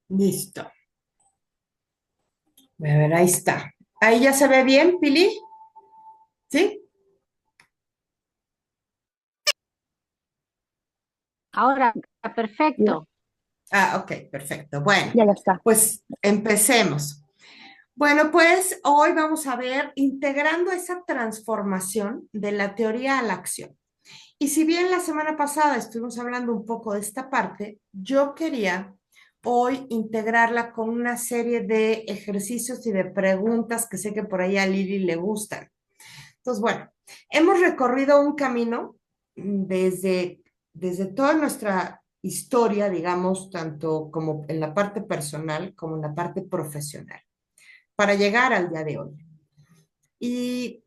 Listo. A ver, ahí está. ¿Ahí ya se ve bien, Pili? ¿Sí? Ahora, Ya, perfecto. Ah, ok, perfecto. Bueno, ya está. pues empecemos. Bueno, pues hoy vamos a ver integrando esa transformación de la teoría a la acción. Y si bien la semana pasada estuvimos hablando un poco de esta parte, yo quería hoy integrarla con una serie de ejercicios y de preguntas que sé que por ahí a Lili le gustan. Entonces, bueno, hemos recorrido un camino desde toda nuestra historia, digamos, tanto como en la parte personal como en la parte profesional, para llegar al día de hoy. Y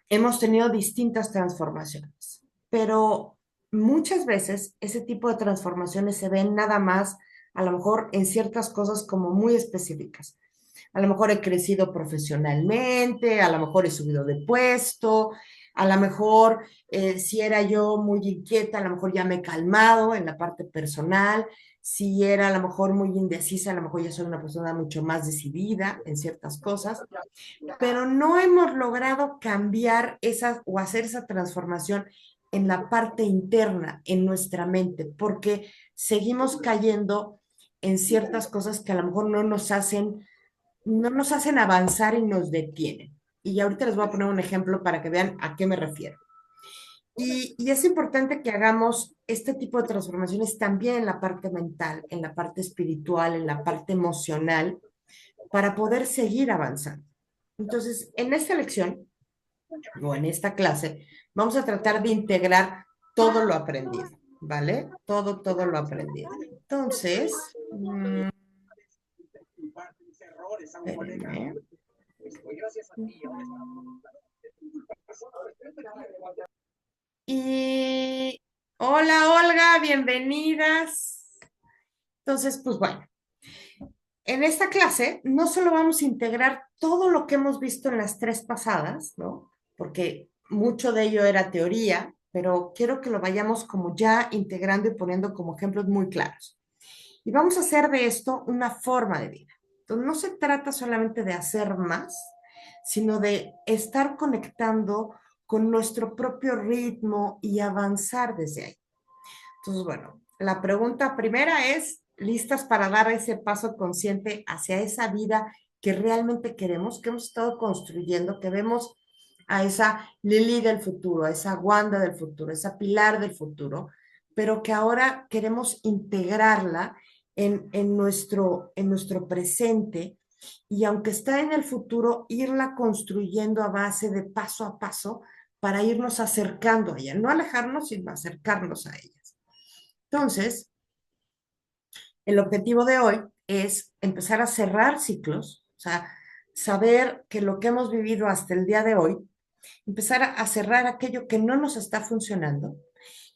hemos tenido distintas transformaciones, pero muchas veces ese tipo de transformaciones se ven nada más, a lo mejor en ciertas cosas como muy específicas. A lo mejor he crecido profesionalmente, a lo mejor he subido de puesto, a lo mejor si era yo muy inquieta, a lo mejor ya me he calmado en la parte personal, si era a lo mejor muy indecisa, a lo mejor ya soy una persona mucho más decidida en ciertas cosas, pero no hemos logrado cambiar esa o hacer esa transformación en la parte interna, en nuestra mente, porque seguimos cayendo en ciertas cosas que a lo mejor no nos hacen avanzar y nos detienen. Y ahorita les voy a poner un ejemplo para que vean a qué me refiero. Y es importante que hagamos este tipo de transformaciones también en la parte mental, en la parte espiritual, en la parte emocional, para poder seguir avanzando. Entonces, en esta lección o en esta clase, vamos a tratar de integrar todo lo aprendido, ¿vale? Todo lo aprendido. Entonces, espérenme. Y hola Olga, bienvenidas. Entonces, pues bueno, en esta clase no solo vamos a integrar todo lo que hemos visto en las tres pasadas, ¿no? Porque mucho de ello era teoría, pero quiero que lo vayamos como ya integrando y poniendo como ejemplos muy claros. Y vamos a hacer de esto una forma de vida. Entonces, no se trata solamente de hacer más, sino de estar conectando con nuestro propio ritmo y avanzar desde ahí. Entonces, bueno, la pregunta primera es, ¿listas para dar ese paso consciente hacia esa vida que realmente queremos, que hemos estado construyendo, que vemos a esa Lili del futuro, a esa Wanda del futuro, a esa Pilar del futuro, pero que ahora queremos integrarla en nuestro presente y aunque está en el futuro, irla construyendo a base de paso a paso para irnos acercando a ella, no alejarnos, sino acercarnos a ella. Entonces, el objetivo de hoy es empezar a cerrar ciclos, o sea, saber que lo que hemos vivido hasta el día de hoy, empezar a cerrar aquello que no nos está funcionando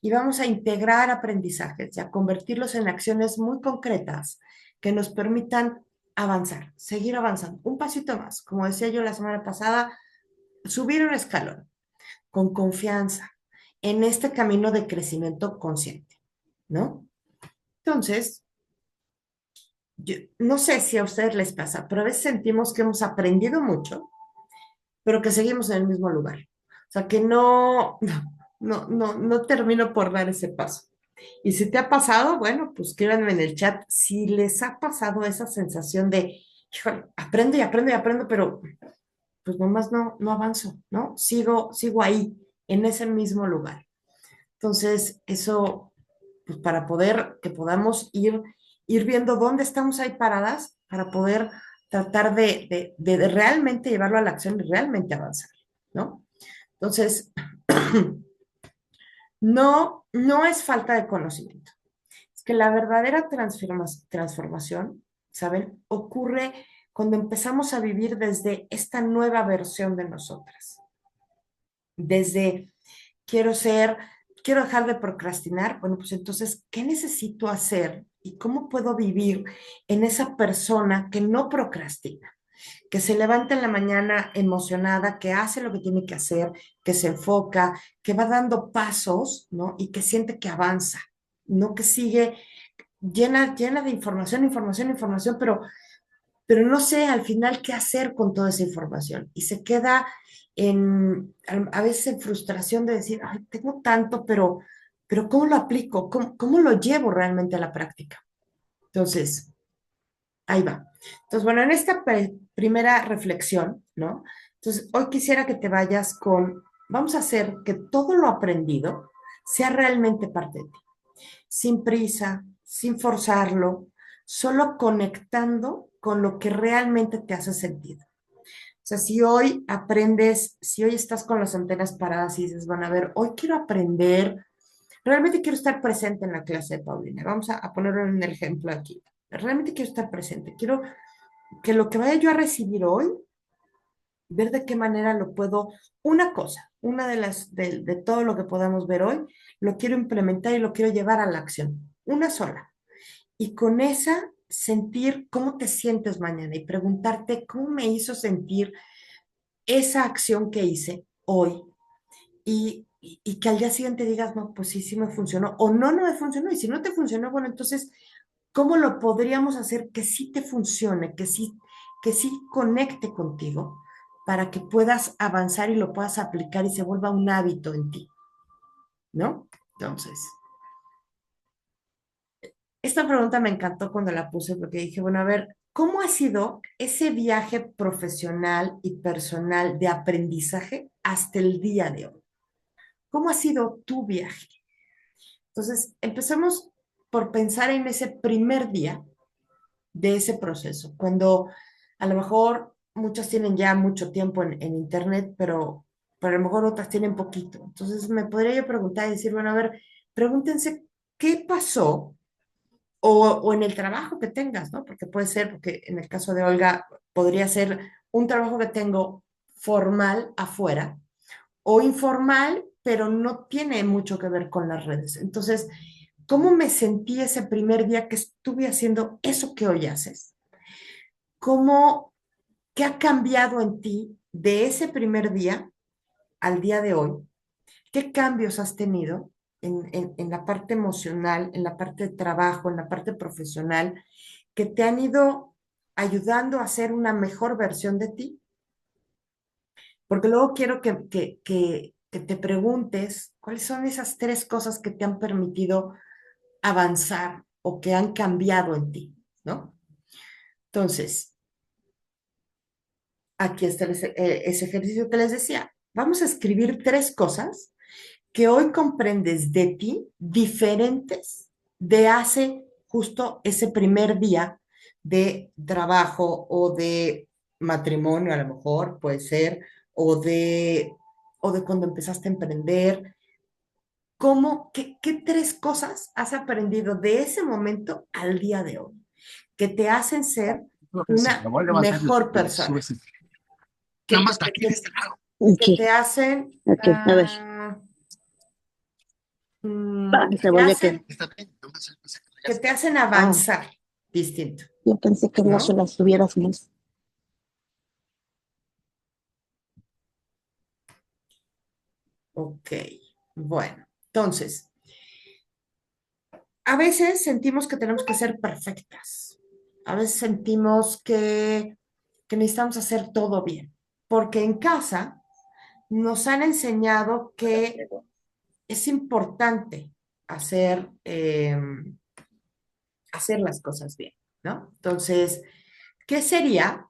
y vamos a integrar aprendizajes y a convertirlos en acciones muy concretas que nos permitan avanzar, seguir avanzando, un pasito más, como decía yo la semana pasada, subir un escalón con confianza en este camino de crecimiento consciente, ¿no? Entonces, yo no sé si a ustedes les pasa, pero a veces sentimos que hemos aprendido mucho, pero que seguimos en el mismo lugar. O sea, que no termino por dar ese paso. Y si te ha pasado, bueno, pues escríbanme en el chat si les ha pasado esa sensación de, híjole, aprendo y aprendo y aprendo, pero pues nomás no avanzo, ¿no? Sigo ahí, en ese mismo lugar. Entonces, eso, pues para poder, que podamos ir viendo dónde estamos ahí paradas, para poder tratar de realmente llevarlo a la acción y realmente avanzar, ¿no? Entonces, no es falta de conocimiento. Es que la verdadera transformación, ¿saben? Ocurre cuando empezamos a vivir desde esta nueva versión de nosotras. Desde quiero ser, quiero dejar de procrastinar, bueno, pues entonces, ¿qué necesito hacer y cómo puedo vivir en esa persona que no procrastina, que se levanta en la mañana emocionada, que hace lo que tiene que hacer, que se enfoca, que va dando pasos, ¿no? Y que siente que avanza, no que sigue llena de información, información, información, pero no sé al final qué hacer con toda esa información. Y se queda a veces en frustración de decir, ay, tengo tanto, pero ¿cómo lo aplico? ¿Cómo lo llevo realmente a la práctica? Entonces, ahí va. Entonces, bueno, en esta primera reflexión, ¿no? Entonces, hoy quisiera que te vayas vamos a hacer que todo lo aprendido sea realmente parte de ti, sin prisa, sin forzarlo, solo conectando con lo que realmente te hace sentido. O sea, si hoy aprendes, si hoy estás con las antenas paradas y dices, van a ver, hoy quiero aprender, realmente quiero estar presente en la clase de Paulina. Vamos a ponerlo en el ejemplo aquí. Realmente quiero estar presente. Quiero que lo que vaya yo a recibir hoy, ver de qué manera lo puedo, una cosa, una de todo lo que podamos ver hoy, lo quiero implementar y lo quiero llevar a la acción. Una sola. Y con esa sentir cómo te sientes mañana y preguntarte cómo me hizo sentir esa acción que hice hoy y que al día siguiente digas, no, pues sí, sí me funcionó o no, no me funcionó. Y si no te funcionó, bueno, entonces, ¿cómo lo podríamos hacer que sí te funcione, que sí conecte contigo para que puedas avanzar y lo puedas aplicar y se vuelva un hábito en ti, ¿no? Entonces, esta pregunta me encantó cuando la puse porque dije, bueno, a ver, ¿cómo ha sido ese viaje profesional y personal de aprendizaje hasta el día de hoy? ¿Cómo ha sido tu viaje? Entonces, empecemos por pensar en ese primer día de ese proceso, cuando a lo mejor muchas tienen ya mucho tiempo en Internet, pero a lo mejor otras tienen poquito. Entonces, me podría yo preguntar y decir, bueno, a ver, pregúntense qué pasó o en el trabajo que tengas, ¿no? Porque puede ser, porque en el caso de Olga, podría ser un trabajo que tengo formal afuera o informal, pero no tiene mucho que ver con las redes. Entonces, ¿cómo me sentí ese primer día que estuve haciendo eso que hoy haces? ¿Cómo, qué ha cambiado en ti de ese primer día al día de hoy? ¿Qué cambios has tenido en la parte emocional, en la parte de trabajo, en la parte profesional, que te han ido ayudando a ser una mejor versión de ti? Porque luego quiero que te preguntes cuáles son esas tres cosas que te han permitido avanzar o que han cambiado en ti, ¿no? Entonces, aquí está ese ejercicio que les decía. Vamos a escribir tres cosas que hoy comprendes de ti diferentes de hace justo ese primer día de trabajo o de matrimonio, a lo mejor puede ser, o de cuando empezaste a emprender. ¿Qué tres cosas has aprendido de ese momento al día de hoy que te hacen ser una mejor persona? Que Ok, te hacen, ok, a ver. que Se te vuelve que. hacen, que te hacen Ah, avanzar distinto, yo pensé que no se ¿no? las tuvieras más. Ok, bueno, entonces, a veces sentimos que tenemos que ser perfectas, a veces sentimos que necesitamos hacer todo bien, porque en casa nos han enseñado que es importante hacer, hacer las cosas bien, ¿no? Entonces, ¿qué sería,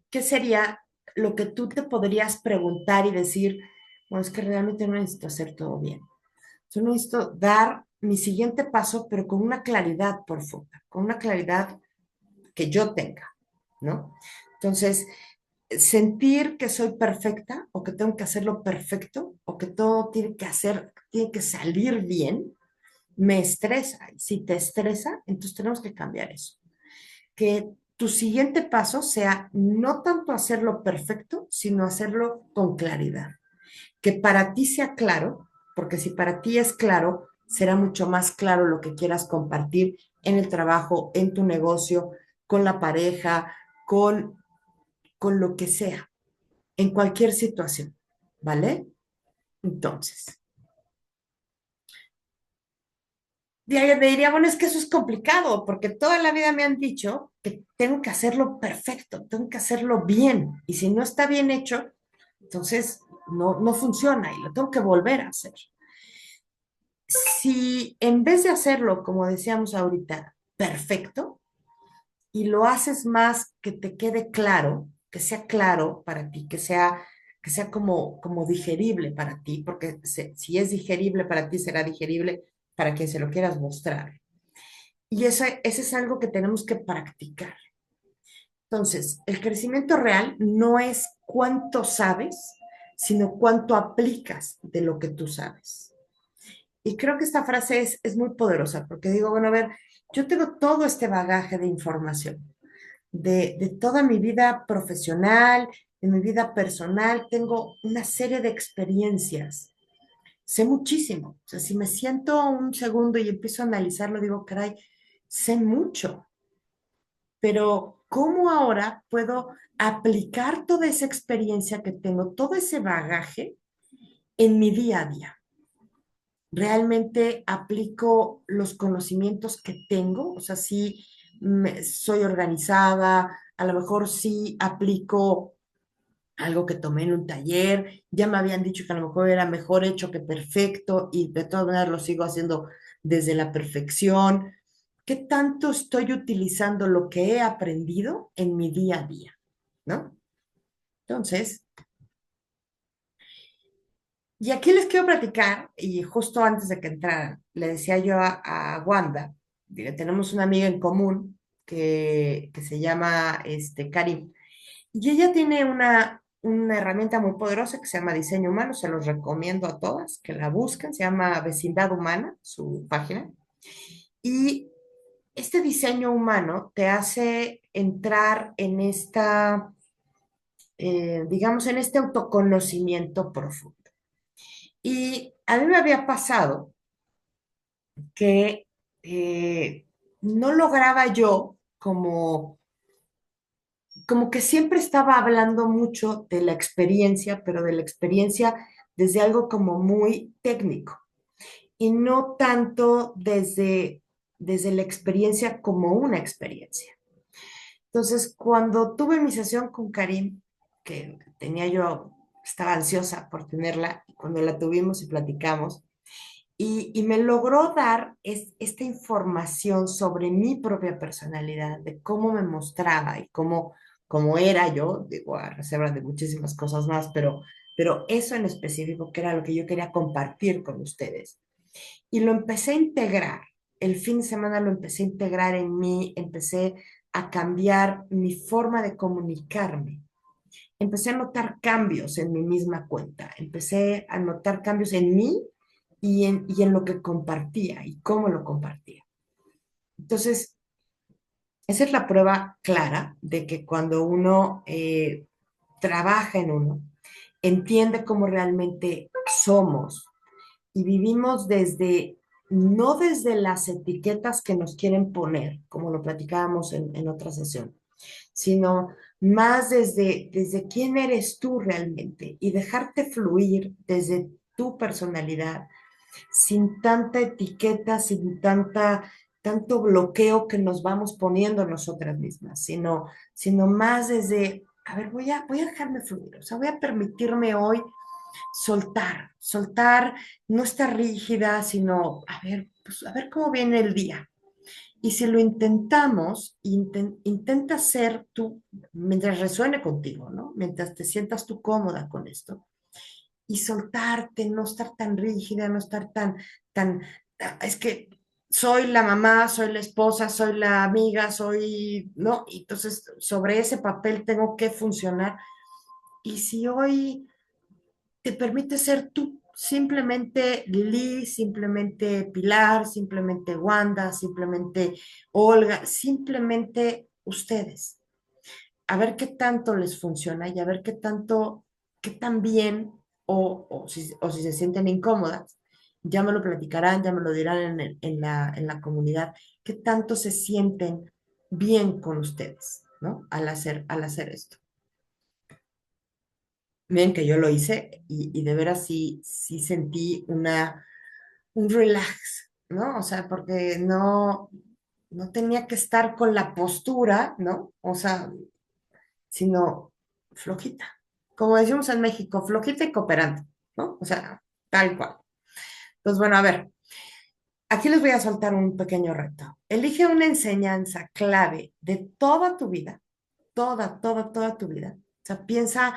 qué sería lo que tú te podrías preguntar y decir, bueno, es que realmente no necesito hacer todo bien? Yo necesito dar mi siguiente paso, pero con una claridad profunda, con una claridad que yo tenga, ¿no? Entonces, sentir que soy perfecta o que tengo que hacerlo perfecto o que todo tiene que salir bien, me estresa. Y si te estresa, entonces tenemos que cambiar eso. Que tu siguiente paso sea no tanto hacerlo perfecto, sino hacerlo con claridad. Que para ti sea claro, porque si para ti es claro, será mucho más claro lo que quieras compartir en el trabajo, en tu negocio, con la pareja, con lo que sea, en cualquier situación, ¿vale? Entonces, Me diría, bueno, es que eso es complicado, porque toda la vida me han dicho que tengo que hacerlo perfecto, tengo que hacerlo bien, y si no está bien hecho, entonces no funciona y lo tengo que volver a hacer. Si en vez de hacerlo, como decíamos ahorita, perfecto, y lo haces más que te quede claro, que sea claro para ti, que sea como digerible para ti, porque si es digerible para ti, será digerible para quien se lo quieras mostrar. Y eso es algo que tenemos que practicar. Entonces, el crecimiento real no es cuánto sabes, sino cuánto aplicas de lo que tú sabes. Y creo que esta frase es muy poderosa, porque digo, bueno, a ver, yo tengo todo este bagaje de información, de toda mi vida profesional, de mi vida personal, tengo una serie de experiencias. Sé muchísimo. O sea, si me siento un segundo y empiezo a analizarlo, digo, caray, sé mucho, pero ¿cómo ahora puedo aplicar toda esa experiencia que tengo, todo ese bagaje en mi día a día? ¿Realmente aplico los conocimientos que tengo? O sea, sí soy organizada, a lo mejor sí aplico algo que tomé en un taller, ya me habían dicho que a lo mejor era mejor hecho que perfecto y de todas maneras lo sigo haciendo desde la perfección. ¿Qué tanto estoy utilizando lo que he aprendido en mi día a día? ¿No? Entonces, y aquí les quiero platicar, y justo antes de que entraran, le decía yo a Wanda, tenemos una amiga en común que se llama Karim, y ella tiene una herramienta muy poderosa que se llama Diseño Humano, se los recomiendo a todas que la busquen, se llama Vecindad Humana, su página, y este diseño humano te hace entrar en digamos, en este autoconocimiento profundo. Y a mí me había pasado que no lograba yo como que siempre estaba hablando mucho de la experiencia, pero de la experiencia desde algo como muy técnico y no tanto desde la experiencia como una experiencia. Entonces, cuando tuve mi sesión con Karim, que estaba ansiosa por tenerla, y cuando la tuvimos y platicamos, y me logró dar esta información sobre mi propia personalidad, de cómo me mostraba y cómo era yo, digo, a reserva de muchísimas cosas más, pero eso en específico, que era lo que yo quería compartir con ustedes. Y lo empecé a integrar. El fin de semana lo empecé a integrar en mí, empecé a cambiar mi forma de comunicarme. Empecé a notar cambios en mi misma cuenta, empecé a notar cambios en mí y en lo que compartía y cómo lo compartía. Entonces, esa es la prueba clara de que cuando uno trabaja en uno, entiende cómo realmente somos y vivimos no desde las etiquetas que nos quieren poner, como lo platicábamos en otra sesión, sino más desde quién eres tú realmente y dejarte fluir desde tu personalidad, sin tanta etiqueta, sin tanto bloqueo que nos vamos poniendo nosotras mismas, sino más desde, a ver, voy a dejarme fluir, o sea, voy a permitirme hoy soltar, no estar rígida, sino, a ver, pues, a ver cómo viene el día. Y si lo intentamos, intenta ser tú, mientras resuene contigo, ¿no? Mientras te sientas tú cómoda con esto. Y soltarte, no estar tan rígida, no estar tan, es que soy la mamá, soy la esposa, soy la amiga, ¿no? Y entonces sobre ese papel tengo que funcionar. Y si hoy te permite ser tú, simplemente Lili, simplemente Pilar, simplemente Wanda, simplemente Olga, simplemente ustedes. A ver qué tanto les funciona y a ver qué tan bien o si se sienten incómodas. Ya me lo platicarán, ya me lo dirán en la comunidad, qué tanto se sienten bien con ustedes, ¿no? Al hacer esto. Miren que yo lo hice y de veras sí sentí un relax. ¿no? O sea, porque no tenía que estar con la postura, ¿no? O sea, sino flojita. Como decimos en México, flojita y cooperante, ¿no? O sea, tal cual. Entonces, bueno, a ver, aquí les voy a soltar un pequeño reto. Elige una enseñanza clave de toda tu vida, toda tu vida. O sea, piensa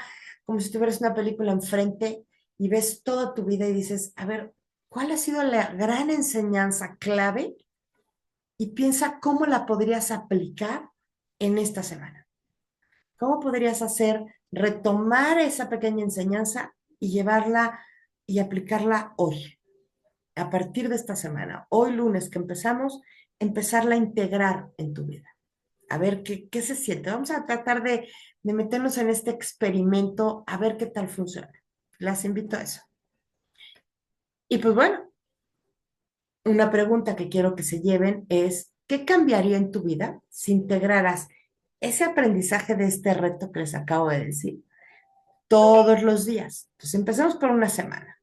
como si tuvieras una película enfrente y ves toda tu vida y dices, a ver, ¿cuál ha sido la gran enseñanza clave? Y piensa cómo la podrías aplicar en esta semana. ¿Cómo podrías hacer, retomar esa pequeña enseñanza y llevarla y aplicarla hoy, a partir de esta semana, hoy lunes que empezamos, empezarla a integrar en tu vida? A ver qué se siente. Vamos a tratar de meternos en este experimento, a ver qué tal funciona. Las invito a eso. Y pues bueno, una pregunta que quiero que se lleven es, ¿qué cambiaría en tu vida si integraras ese aprendizaje de este reto que les acabo de decir todos los días? Entonces, empezamos por una semana.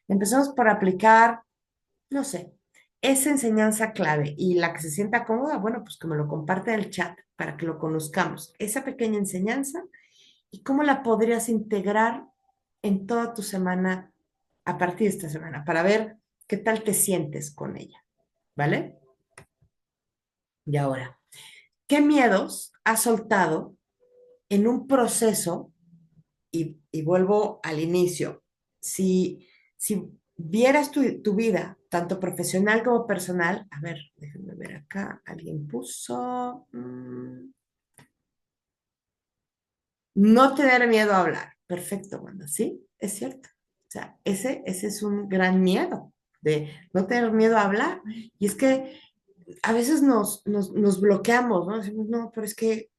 Empezamos por aplicar, no sé, esa enseñanza clave y la que se sienta cómoda, bueno, pues que me lo comparte en el chat para que lo conozcamos. Esa pequeña enseñanza y cómo la podrías integrar en toda tu semana a partir de esta semana para ver qué tal te sientes con ella, ¿vale? Y ahora, ¿qué miedos has soltado en un proceso? Y vuelvo al inicio. Si vieras tu vida, tanto profesional como personal, a ver, déjenme ver acá, alguien puso, no tener miedo a hablar. Perfecto, Wanda, sí, es cierto. O sea, ese es un gran miedo de no tener miedo a hablar. Y es que a veces nos bloqueamos, ¿no? Decimos, no, pero es que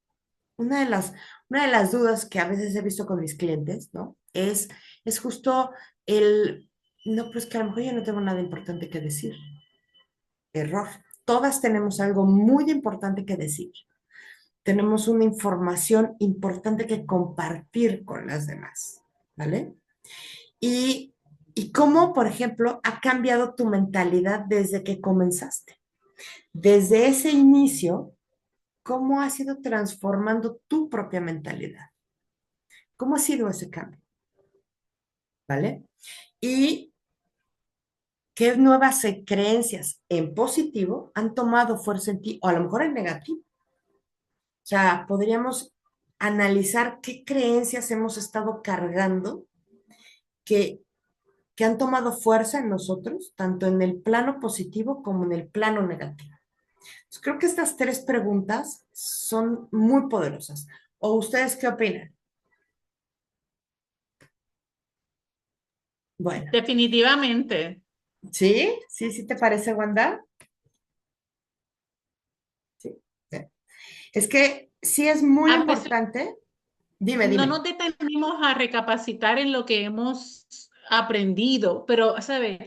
una de una de las dudas que a veces he visto con mis clientes, ¿no? Es justo el, no, pues que a lo mejor yo no tengo nada importante que decir. Error. Todas tenemos algo muy importante que decir. Tenemos una información importante que compartir con las demás, ¿vale? Y, y cómo, por ejemplo, ha cambiado tu mentalidad desde que comenzaste. Desde ese inicio, cómo has ido transformando tu propia mentalidad. ¿Cómo ha sido ese cambio? ¿Vale? Y qué nuevas creencias en positivo han tomado fuerza en ti, o a lo mejor en negativo. O sea, podríamos analizar qué creencias hemos estado cargando que, que han tomado fuerza en nosotros, tanto en el plano positivo como en el plano negativo. Entonces, creo que estas tres preguntas son muy poderosas. ¿O ustedes qué opinan? Bueno, Definitivamente. ¿sí? ¿Sí te parece, Wanda? Sí. Es que sí es muy A veces importante. Dime, no dime. nos detenemos a recapacitar en lo que hemos aprendido, pero, ¿sabes?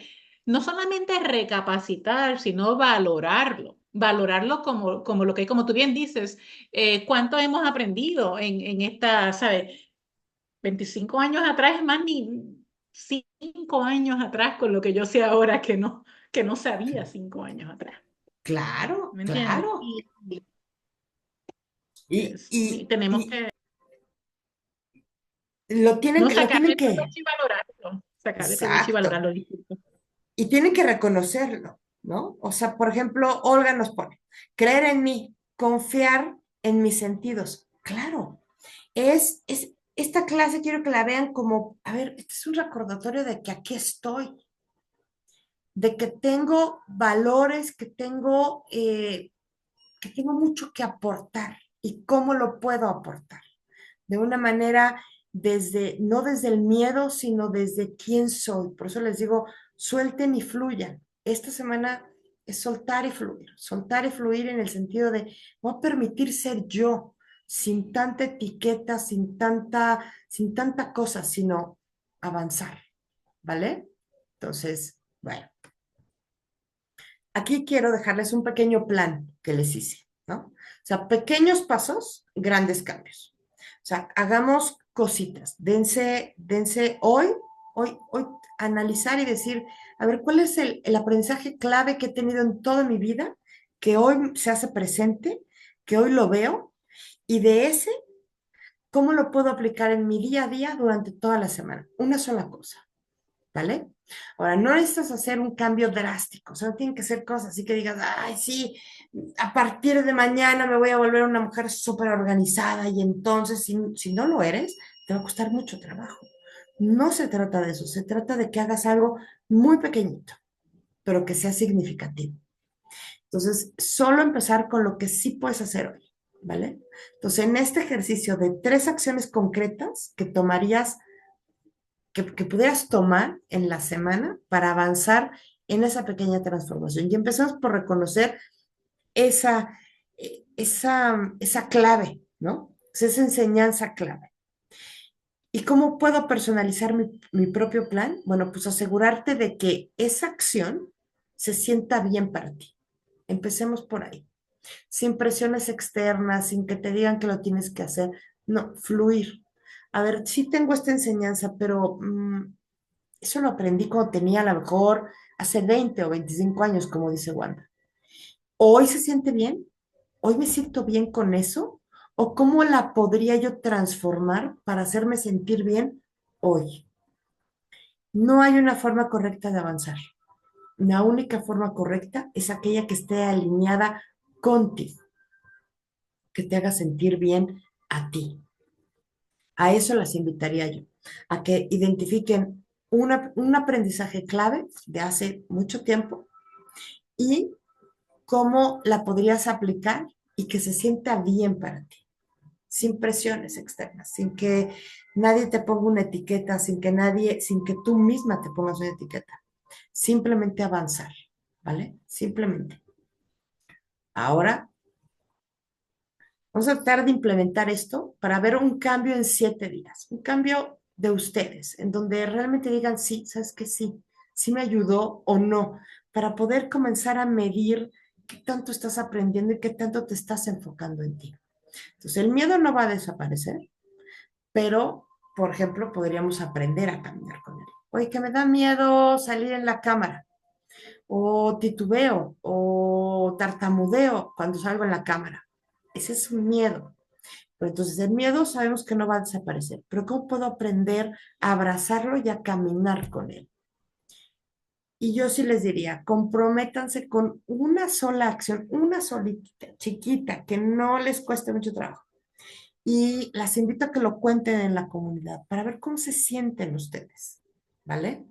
No solamente recapacitar, sino valorarlo. Valorarlo como lo que, como tú bien dices, cuánto hemos aprendido en esta, ¿sabes? 25 años atrás, es más, ni 5 años atrás con lo que yo sé ahora que no sabía 5 años atrás. Claro, ¿Me entiendes? claro. Y, Y y, tenemos y que no lo tienen sacarle que, provecho y valorarlo. Sacarle provecho y exacto. valorarlo. Disculpa. Y tienen que reconocerlo, ¿no? O sea, por ejemplo, Olga nos pone, creer en mí, confiar en mis sentidos. Claro, esta clase quiero que la vean como, a ver, este es un recordatorio de que aquí estoy, de que tengo valores, que tengo mucho que aportar y cómo lo puedo aportar. De una manera no desde el miedo, sino desde quién soy. Por eso les digo, suelten y fluyan. Esta semana es soltar y fluir en el sentido de, voy a permitir ser yo, sin tanta etiqueta, sin tanta cosa, sino avanzar, ¿vale? Entonces, bueno, aquí quiero dejarles un pequeño plan que les hice, ¿no? O sea, pequeños pasos, grandes cambios. O sea, hagamos cositas. Dense hoy. hoy analizar y decir, a ver, ¿cuál es el aprendizaje clave que he tenido en toda mi vida, que hoy se hace presente, que hoy lo veo, y de ese, ¿cómo lo puedo aplicar en mi día a día durante toda la semana? Una sola cosa, ¿vale? Ahora, no necesitas hacer un cambio drástico, o sea, no tienen que ser cosas así que digas, ay, sí, a partir de mañana me voy a volver una mujer súper organizada y entonces, si no lo eres, te va a costar mucho trabajo. No se trata de eso, se trata de que hagas algo muy pequeñito, pero que sea significativo. Entonces, solo empezar con lo que sí puedes hacer hoy, ¿vale? Entonces, en este ejercicio de 3 acciones concretas que tomarías, que pudieras tomar en la semana para avanzar en esa pequeña transformación. Y empezamos por reconocer esa, esa clave, ¿no? Esa enseñanza clave. ¿Y cómo puedo personalizar mi propio plan? Bueno, pues asegurarte de que esa acción se sienta bien para ti. Empecemos por ahí. Sin presiones externas, sin que te digan que lo tienes que hacer. No, fluir. A ver, sí tengo esta enseñanza, pero eso lo aprendí cuando tenía a lo mejor hace 20 o 25 años, como dice Wanda. ¿Hoy se siente bien? ¿Hoy me siento bien con eso? ¿O cómo la podría yo transformar para hacerme sentir bien hoy? No hay una forma correcta de avanzar. La única forma correcta es aquella que esté alineada contigo, que te haga sentir bien a ti. A eso las invitaría yo, a que identifiquen un aprendizaje clave de hace mucho tiempo y cómo la podrías aplicar y que se sienta bien para ti, sin presiones externas, sin que nadie te ponga una etiqueta, sin que tú misma te pongas una etiqueta. Simplemente avanzar, ¿vale? Simplemente. Ahora, vamos a tratar de implementar esto para ver un cambio en 7 días, un cambio de ustedes, en donde realmente digan, sí, sabes que sí me ayudó o no, para poder comenzar a medir qué tanto estás aprendiendo y qué tanto te estás enfocando en ti. Entonces, el miedo no va a desaparecer, pero, por ejemplo, podríamos aprender a caminar con él. Oye, que me da miedo salir en la cámara, o titubeo, o tartamudeo cuando salgo en la cámara. Ese es un miedo. Pero entonces el miedo sabemos que no va a desaparecer, pero ¿cómo puedo aprender a abrazarlo y a caminar con él? Y yo sí les diría, comprométanse con una sola acción, una solita, chiquita, que no les cueste mucho trabajo. Y las invito a que lo cuenten en la comunidad para ver cómo se sienten ustedes, ¿vale?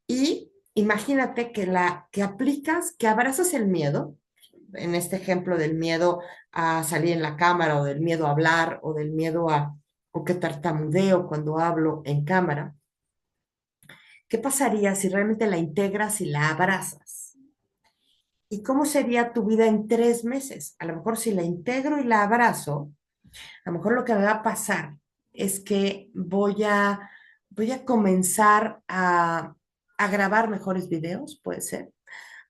Y imagínate que aplicas, que abrazas el miedo, en este ejemplo del miedo a salir en la cámara o del miedo a hablar o del miedo o que tartamudeo cuando hablo en cámara. ¿Qué pasaría si realmente la integras y la abrazas? ¿Y cómo sería tu vida en 3 meses? A lo mejor si la integro y la abrazo, a lo mejor lo que me va a pasar es que voy a comenzar a grabar mejores videos, puede ser.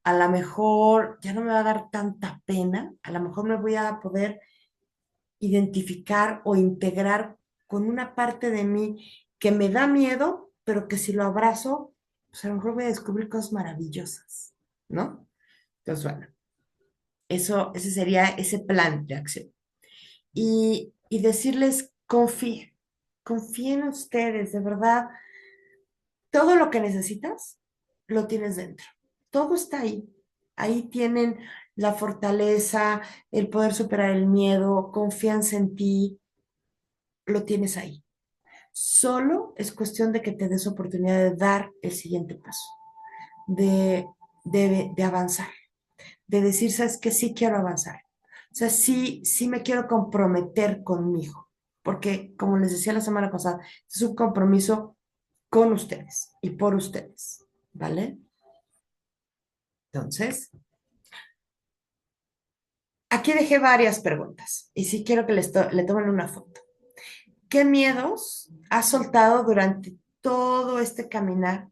A lo mejor ya no me va a dar tanta pena, a lo mejor me voy a poder identificar o integrar con una parte de mí que me da miedo, pero que si lo abrazo, pues a lo mejor voy a descubrir cosas maravillosas, ¿no? Entonces, bueno, ese sería ese plan de acción. Y decirles, confíen en ustedes, de verdad, todo lo que necesitas, lo tienes dentro. Todo está ahí. Ahí tienen la fortaleza, el poder superar el miedo, confianza en ti, lo tienes ahí. Solo es cuestión de que te des oportunidad de dar el siguiente paso, de, de avanzar, de decir, sabes que sí quiero avanzar. O sea, sí me quiero comprometer conmigo, porque como les decía la semana pasada, es un compromiso con ustedes y por ustedes, ¿vale? Entonces, aquí dejé varias preguntas y sí quiero que le tomen una foto. ¿Qué miedos has soltado durante todo este caminar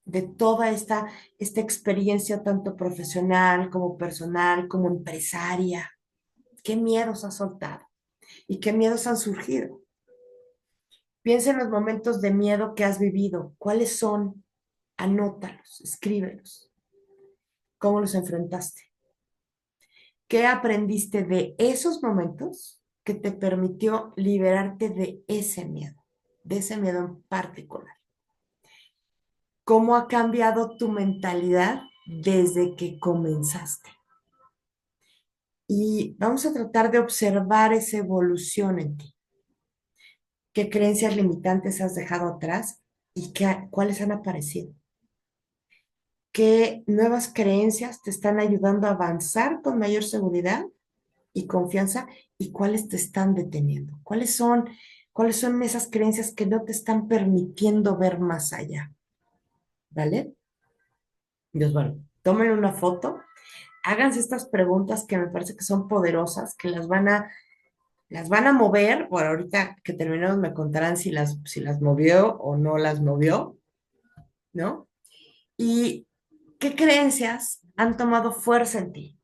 de toda esta experiencia, tanto profesional como personal, como empresaria? ¿Qué miedos has soltado? ¿Y qué miedos han surgido? Piensa en los momentos de miedo que has vivido. ¿Cuáles son? Anótalos, escríbelos. ¿Cómo los enfrentaste? ¿Qué aprendiste de esos momentos que te permitió liberarte de ese miedo en particular? ¿Cómo ha cambiado tu mentalidad desde que comenzaste? Y vamos a tratar de observar esa evolución en ti. ¿Qué creencias limitantes has dejado atrás y cuáles han aparecido? ¿Qué nuevas creencias te están ayudando a avanzar con mayor seguridad y confianza y cuáles te están deteniendo? ¿Cuáles son esas creencias que no te están permitiendo ver más allá? ¿Vale? Dios, bueno, tomen una foto, háganse estas preguntas que me parece que son poderosas, que las van a mover. Bueno, ahorita que terminemos me contarán si las movió o no las movió, ¿no? Y qué creencias han tomado fuerza en ti.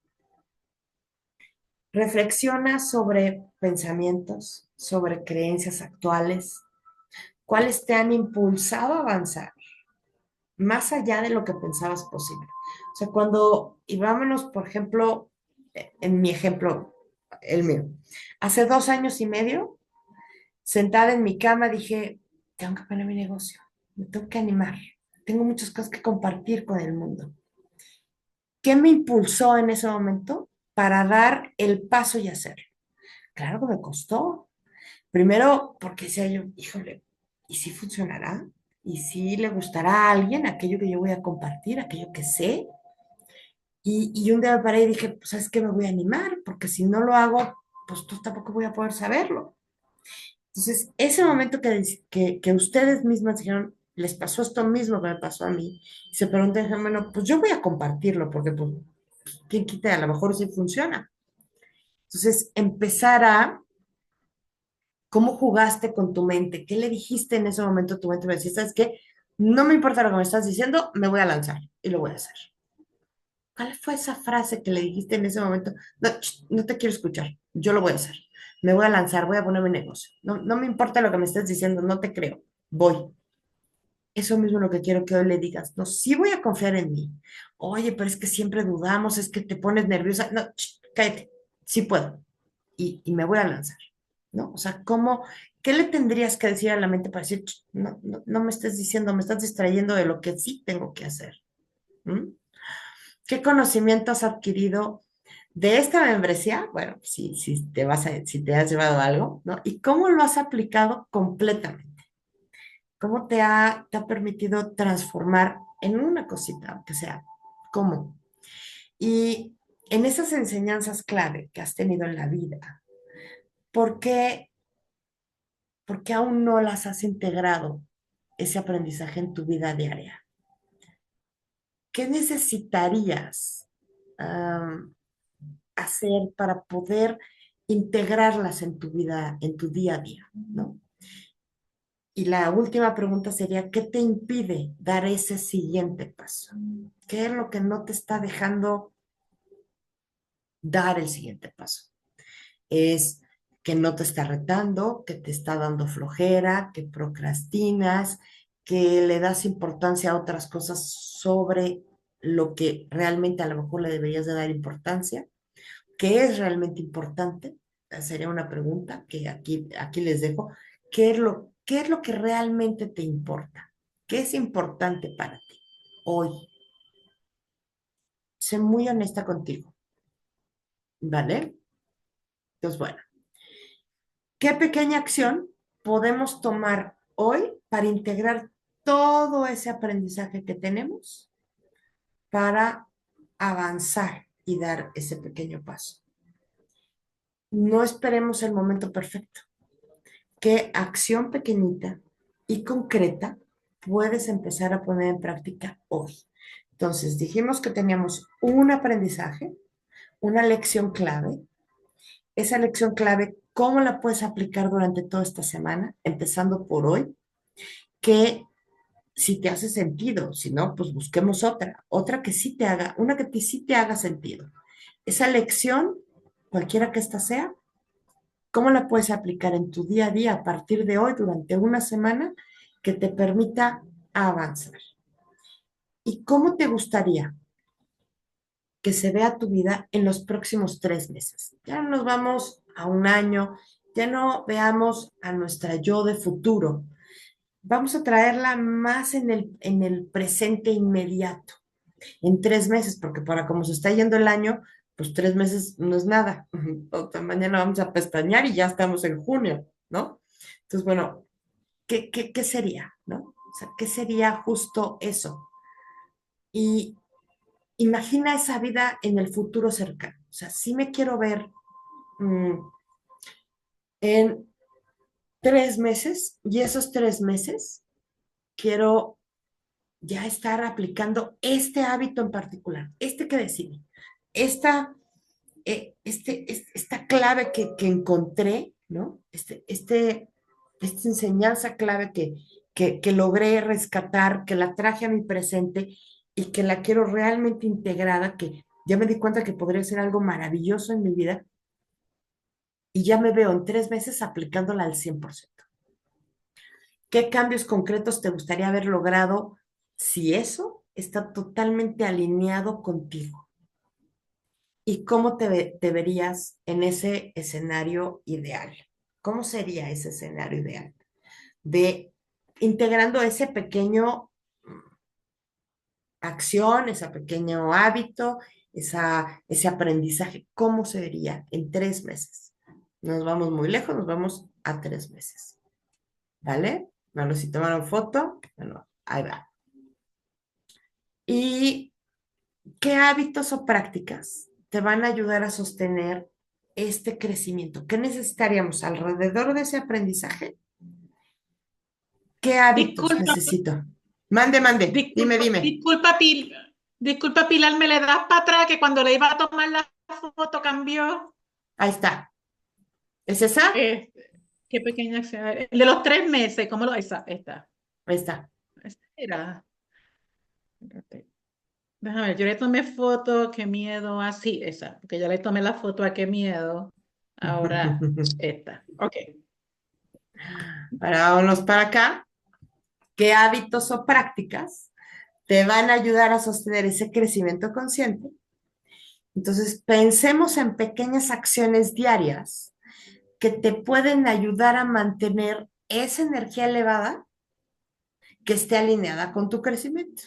Reflexiona sobre pensamientos, sobre creencias actuales, cuáles te han impulsado a avanzar más allá de lo que pensabas posible. O sea, y vámonos, por ejemplo, en mi ejemplo, el mío. Hace 2 años y medio, sentada en mi cama, dije, tengo que poner mi negocio, me tengo que animar, tengo muchas cosas que compartir con el mundo. ¿Qué me impulsó en ese momento para dar el paso y hacerlo? Claro que me costó. Primero, porque decía yo, híjole, ¿y si funcionará? ¿Y si le gustará a alguien aquello que yo voy a compartir, aquello que sé? Y un día me paré y dije, pues, ¿sabes qué? Me voy a animar, porque si no lo hago, pues tú tampoco voy a poder saberlo. Entonces, ese momento que ustedes mismas dijeron, les pasó esto mismo que me pasó a mí, y se preguntan, bueno, pues yo voy a compartirlo, porque pues, ¿quién quita? A lo mejor sí funciona. Entonces, empezar a cómo jugaste con tu mente, qué le dijiste en ese momento a tu mente, me decías, ¿sabes qué? No me importa lo que me estás diciendo, me voy a lanzar y lo voy a hacer. ¿Cuál fue esa frase que le dijiste en ese momento? No, no te quiero escuchar, yo lo voy a hacer. Me voy a lanzar, voy a poner mi negocio. No, no me importa lo que me estés diciendo, no te creo, voy. Eso mismo es lo que quiero que hoy le digas. No, sí voy a confiar en mí. Oye, pero es que siempre dudamos, es que te pones nerviosa. No, cállate, sí puedo. Y me voy a lanzar, ¿no? O sea, qué le tendrías que decir a la mente para decir, no, no, no me estés diciendo, me estás distrayendo de lo que sí tengo que hacer? ¿Mm? ¿Qué conocimiento has adquirido de esta membresía? Bueno, si te has llevado algo, ¿no? ¿Y cómo lo has aplicado completamente? ¿Cómo te ha permitido transformar en una cosita, aunque sea? ¿Cómo? Y en esas enseñanzas clave que has tenido en la vida, ¿por qué, por qué aún no las has integrado ese aprendizaje en tu vida diaria? ¿Qué necesitarías am, hacer para poder integrarlas en tu vida, en tu día a día, ¿no? Y la última pregunta sería, ¿qué te impide dar ese siguiente paso? ¿Qué es lo que no te está dejando dar el siguiente paso? Es que no te está retando, que te está dando flojera, que procrastinas, que le das importancia a otras cosas sobre lo que realmente a lo mejor le deberías de dar importancia. ¿Qué es realmente importante? Sería una pregunta que aquí les dejo. ¿Qué es lo que realmente te importa? ¿Qué es importante para ti hoy? Sé muy honesta contigo, ¿vale? Entonces, bueno, ¿qué pequeña acción podemos tomar hoy para integrar todo ese aprendizaje que tenemos para avanzar y dar ese pequeño paso? No esperemos el momento perfecto. ¿Qué acción pequeñita y concreta puedes empezar a poner en práctica hoy? Entonces, dijimos que teníamos un aprendizaje, una lección clave. Esa lección clave, ¿cómo la puedes aplicar durante toda esta semana? Empezando por hoy, que si te hace sentido, si no, pues busquemos otra que sí te haga, una sí te haga sentido. Esa lección, cualquiera que ésta sea, ¿Cómo la puedes aplicar en tu día a día a partir de hoy durante una semana que te permita avanzar? ¿Y cómo te gustaría que se vea tu vida en los próximos 3 meses? Ya no nos vamos a un año, ya no veamos a nuestra yo de futuro. Vamos a traerla más en el presente inmediato, en 3 meses, porque para como se está yendo el año, pues 3 meses no es nada. Otra mañana vamos a pestañear y ya estamos en junio, ¿no? Entonces, bueno, ¿qué sería, no? O sea, ¿qué sería justo eso? Y imagina esa vida en el futuro cercano. O sea, sí me quiero ver mm, en 3 meses y esos 3 meses quiero ya estar aplicando este hábito en particular, este que decidí, esta, esta clave que encontré, ¿no? Esta enseñanza clave que logré rescatar, que la traje a mi presente y que la quiero realmente integrada, que ya me di cuenta que podría ser algo maravilloso en mi vida y ya me veo en 3 meses aplicándola al 100%. ¿Qué cambios concretos te gustaría haber logrado si eso está totalmente alineado contigo? ¿Y cómo te verías en ese escenario ideal? ¿Cómo sería ese escenario ideal? De integrando ese pequeño acción, ese pequeño hábito, ese aprendizaje, ¿cómo se vería en 3 meses? Nos vamos muy lejos, nos vamos a 3 meses. ¿Vale? Bueno, si tomaron foto, bueno, ahí va. ¿Y qué hábitos o prácticas te van a ayudar a sostener este crecimiento? ¿Qué necesitaríamos alrededor de ese aprendizaje? ¿Qué hábitos Disculpa, necesito? Mande, mande, dime, disculpa, dime. disculpa, disculpa, Pilar, ¿me le das para atrás que cuando le iba a tomar la foto cambió? Ahí está. ¿Es esa? Eh, qué pequeña acción. El de los 3 meses, ¿cómo lo? Esta. Ahí está. Esa era. Espérate. Déjame ver, yo le tomé foto, qué miedo, así, esa, porque ya le tomé la foto a qué miedo. Ahora, esta. Ok. Ahora vámonos para acá. ¿Qué hábitos o prácticas te van a ayudar a sostener ese crecimiento consciente? Entonces, pensemos en pequeñas acciones diarias que te pueden ayudar a mantener esa energía elevada que esté alineada con tu crecimiento.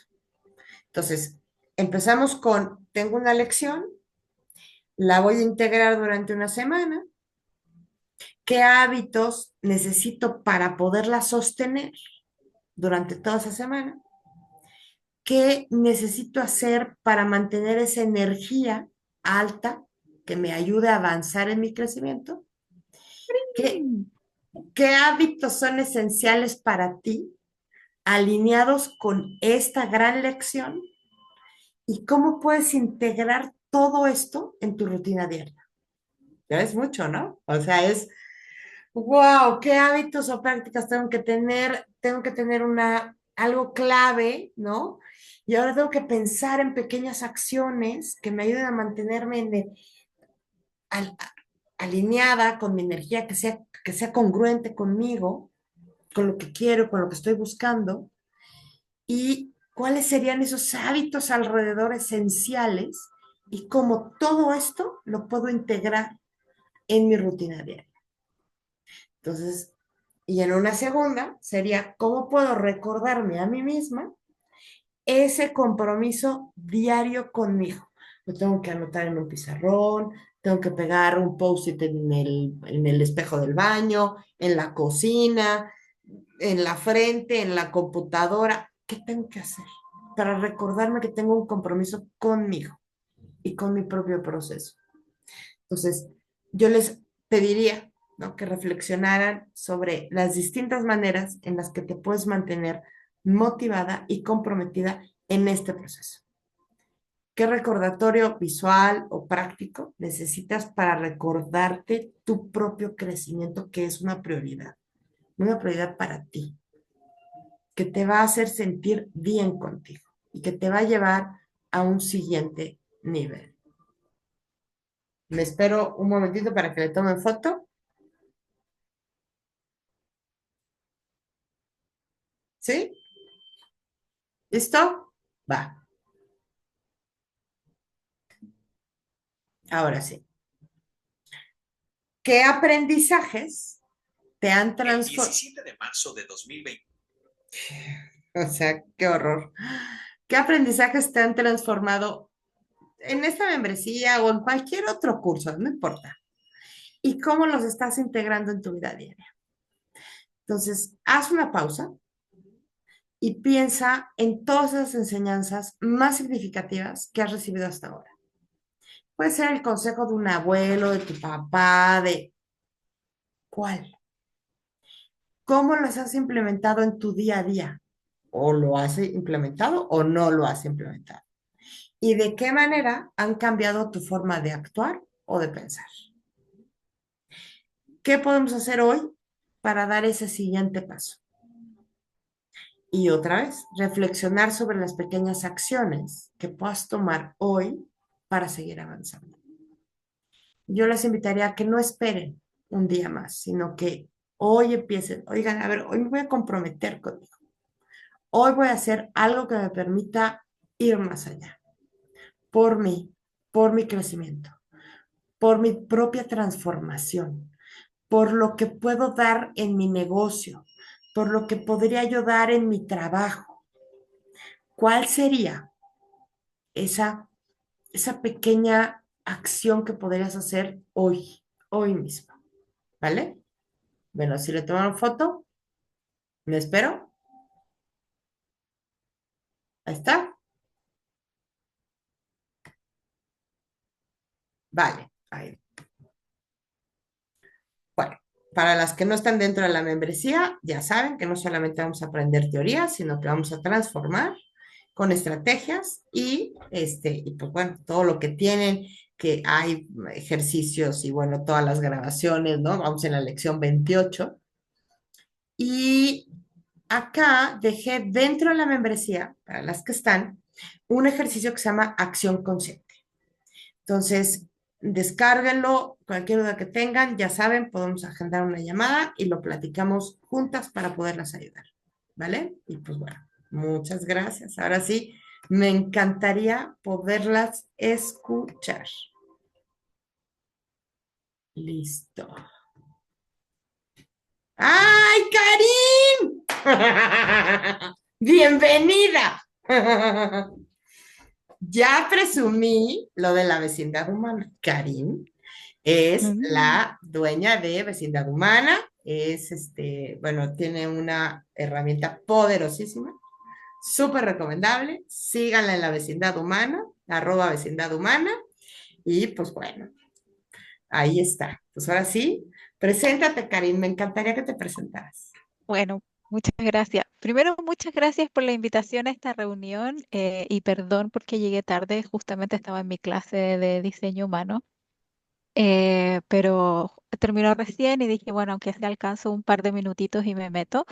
Entonces, empezamos con, tengo una lección, la voy a integrar durante una semana. ¿Qué hábitos necesito para poderla sostener durante toda esa semana? ¿Qué necesito hacer para mantener esa energía alta que me ayude a avanzar en mi crecimiento? ¿Qué, Mm. qué hábitos son esenciales para ti, alineados con esta gran lección? ¿Y cómo puedes integrar todo esto en tu rutina diaria? Ya es mucho, ¿no? O sea, wow, ¿qué hábitos o prácticas tengo que tener? Tengo que tener algo clave, ¿no? Y ahora tengo que pensar en pequeñas acciones que me ayuden a mantenerme al- alineada con mi energía, que sea congruente conmigo, con lo que quiero, con lo que estoy buscando. ¿Y cuáles serían esos hábitos alrededor esenciales? Y cómo todo esto lo puedo integrar en mi rutina diaria. Entonces, y en una segunda sería, ¿cómo puedo recordarme a mí misma ese compromiso diario conmigo? Lo tengo que anotar en un pizarrón, tengo que pegar un post-it en el espejo del baño, en la cocina, en la frente, en la computadora. ¿Qué tengo que hacer para recordarme que tengo un compromiso conmigo y con mi propio proceso? Entonces, yo les pediría, ¿no?, que reflexionaran sobre las distintas maneras en las que te puedes mantener motivada y comprometida en este proceso. ¿Qué recordatorio visual o práctico necesitas para recordarte tu propio crecimiento, que es una prioridad para ti, que te va a hacer sentir bien contigo y que te va a llevar a un siguiente nivel? Me espero un momentito para que le tomen foto. ¿Sí? ¿Listo? Va. Ahora sí. ¿Qué aprendizajes te han transformado? 17 de marzo de 2020. O sea, qué horror. ¿Qué aprendizajes te han transformado en esta membresía o en cualquier otro curso? No importa. ¿Y cómo los estás integrando en tu vida diaria? Entonces, haz una pausa y piensa en todas esas enseñanzas más significativas que has recibido hasta ahora. Puede ser el consejo de un abuelo, de tu papá, de cuál. ¿Cómo las has implementado en tu día a día? ¿O lo has implementado o no lo has implementado? ¿Y de qué manera han cambiado tu forma de actuar o de pensar? ¿Qué podemos hacer hoy para dar ese siguiente paso? Y otra vez, reflexionar sobre las pequeñas acciones que puedas tomar hoy para seguir avanzando. Yo les invitaría a que no esperen un día más, sino que hoy empiecen, oigan, a ver, hoy me voy a comprometer conmigo. Hoy voy a hacer algo que me permita ir más allá, por mí, por mi crecimiento, por mi propia transformación, por lo que puedo dar en mi negocio, por lo que podría yo dar en mi trabajo. ¿Cuál sería esa, esa pequeña acción que podrías hacer hoy mismo? ¿Vale? Bueno, si le tomaron foto, me espero. Ahí está. Vale. Ahí. Bueno, para las que no están dentro de la membresía, ya saben que no solamente vamos a aprender teorías, sino que vamos a transformar con estrategias y pues bueno, todo lo que tienen, que hay ejercicios y bueno, todas las grabaciones, ¿no? Vamos en la lección 28. Y acá dejé dentro de la membresía, para las que están, un ejercicio que se llama acción consciente. Entonces, descárguenlo, cualquier duda que tengan, ya saben, podemos agendar una llamada y lo platicamos juntas para poderlas ayudar, ¿vale? Y pues bueno, muchas gracias. Ahora sí, me encantaría poderlas escuchar. Listo. ¡Ay, Karim! Bienvenida. Ya presumí lo de la vecindad humana. Karim es Mm. la dueña de Vecindad Humana, bueno, tiene una herramienta poderosísima, súper recomendable, síganla en la Vecindad Humana, @Vecindad Humana, y pues bueno, ahí está. Pues ahora sí, preséntate, Karim, me encantaría que te presentaras. Bueno, muchas gracias. Primero, muchas gracias por la invitación a esta reunión y perdón porque llegué tarde, justamente estaba en mi clase de diseño humano, pero terminó recién y dije, bueno, aunque sea alcanzo un par de minutitos y me meto.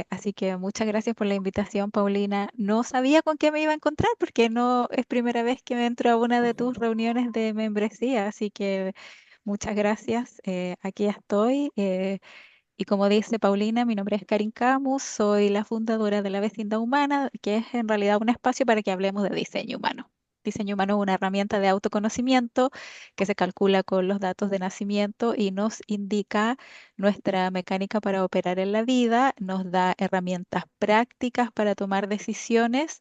Así que muchas gracias por la invitación, Paulina. No sabía con qué me iba a encontrar porque no es primera vez que me entro a una de tus reuniones de membresía, así que muchas gracias. Aquí estoy. Y como dice Paulina, mi nombre es Karin Camus, soy la fundadora de la Vecindad Humana, que es en realidad un espacio para que hablemos de diseño humano. Diseño humano es una herramienta de autoconocimiento que se calcula con los datos de nacimiento y nos indica nuestra mecánica para operar en la vida, nos da herramientas prácticas para tomar decisiones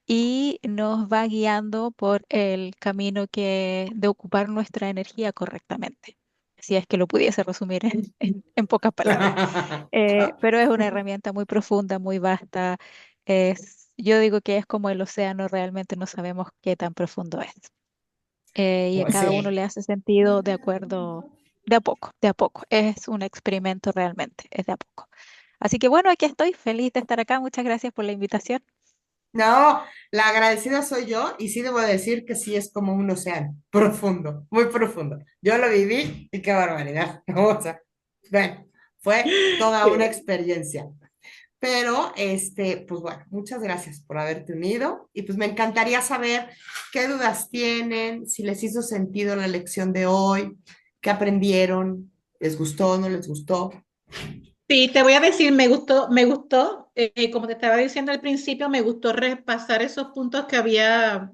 y nos va guiando por el camino de ocupar nuestra energía correctamente, si es que lo pudiese resumir en pocas palabras. Pero es una herramienta muy profunda, muy vasta. Yo digo que es como el océano, realmente no sabemos qué tan profundo es. Y a Pues cada uno sí. le hace sentido de acuerdo, de a poco, de a poco. Es un experimento realmente, es de a poco. Así que bueno, aquí estoy, feliz de estar acá. Muchas gracias por la invitación. No, la agradecida soy yo y sí debo decir que sí es como un océano, profundo, muy profundo. Yo lo viví y qué barbaridad, ¿no? O sea, bueno, fue toda una Sí. experiencia. Pero, pues bueno, muchas gracias por haberte unido y pues me encantaría saber qué dudas tienen, si les hizo sentido la lección de hoy, qué aprendieron, les gustó, no les gustó. Sí, te voy a decir, me gustó como te estaba diciendo al principio, me gustó repasar esos puntos que había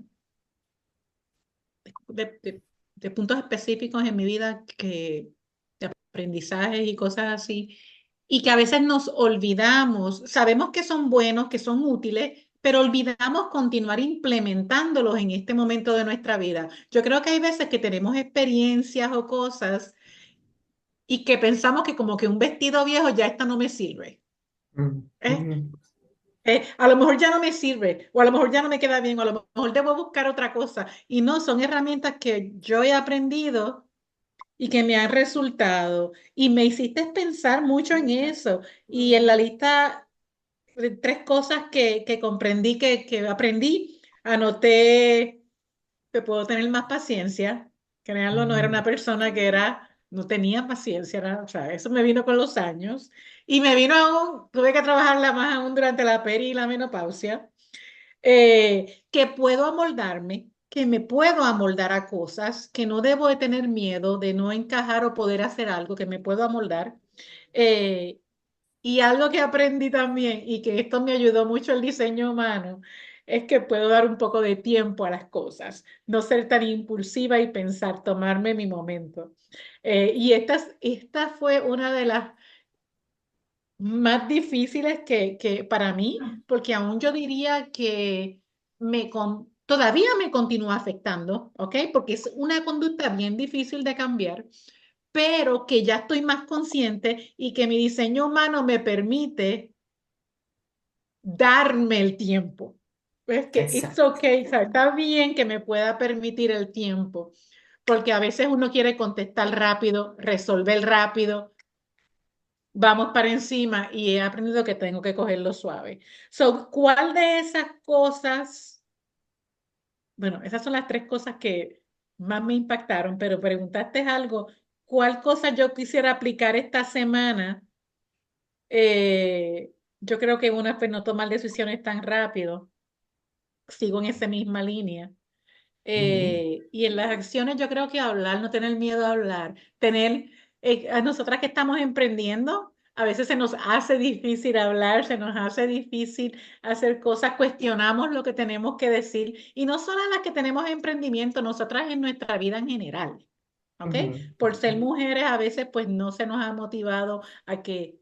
de, de- de puntos específicos en mi vida de aprendizajes y cosas así, y que a veces nos olvidamos, sabemos que son buenos, que son útiles, pero olvidamos continuar implementándolos en este momento de nuestra vida. Yo creo que hay veces que tenemos experiencias o cosas y que pensamos que como que un vestido viejo ya esta no me sirve. Mm, ¿Eh? ujú. A lo mejor ya no me sirve, o a lo mejor ya no me queda bien, o a lo mejor debo buscar otra cosa. Y no, son herramientas que yo he aprendido y que me han resultado. Y me hiciste pensar mucho en eso. Y en la lista de 3 cosas que comprendí, que aprendí, anoté que puedo tener más paciencia. Crearlo, no era una Ujú. persona que no tenía paciencia, o sea, eso me vino con los años. Y me vino aún, tuve que trabajarla más aún durante la peri y la menopausia, que puedo amoldarme, que me puedo amoldar a cosas, que no debo de tener miedo de no encajar o poder hacer algo, que me puedo amoldar. Eh, y algo que aprendí también y que esto me ayudó mucho el diseño humano es que puedo dar un poco de tiempo a las cosas, no ser tan impulsiva y pensar, tomarme mi momento. Y esta fue una de las más difíciles que para mí, porque aún yo diría que todavía me continúa afectando, ¿ok? Porque es una conducta bien difícil de cambiar, pero que ya estoy más consciente y que mi diseño humano me permite darme el tiempo. Es que it's Exacto. okay, o sea, está bien que me pueda permitir el tiempo, porque a veces uno quiere contestar rápido, resolver rápido, vamos para encima y he aprendido que tengo que cogerlo suave. So, ¿cuál de esas cosas? Bueno, esas son las 3 cosas que más me impactaron, pero preguntaste algo, ¿cuál cosa yo quisiera aplicar esta semana? Yo creo que una pues no tomar decisiones tan rápido, sigo en esa misma línea. Ujú. Y en las acciones yo creo que hablar, no tener miedo a hablar, a nosotras que estamos emprendiendo, a veces se nos hace difícil hablar, se nos hace difícil hacer cosas, cuestionamos lo que tenemos que decir, y no solo las que tenemos emprendimiento, nosotras en nuestra vida en general, ¿ok? Ujú. Por ser mujeres a veces pues no se nos ha motivado a que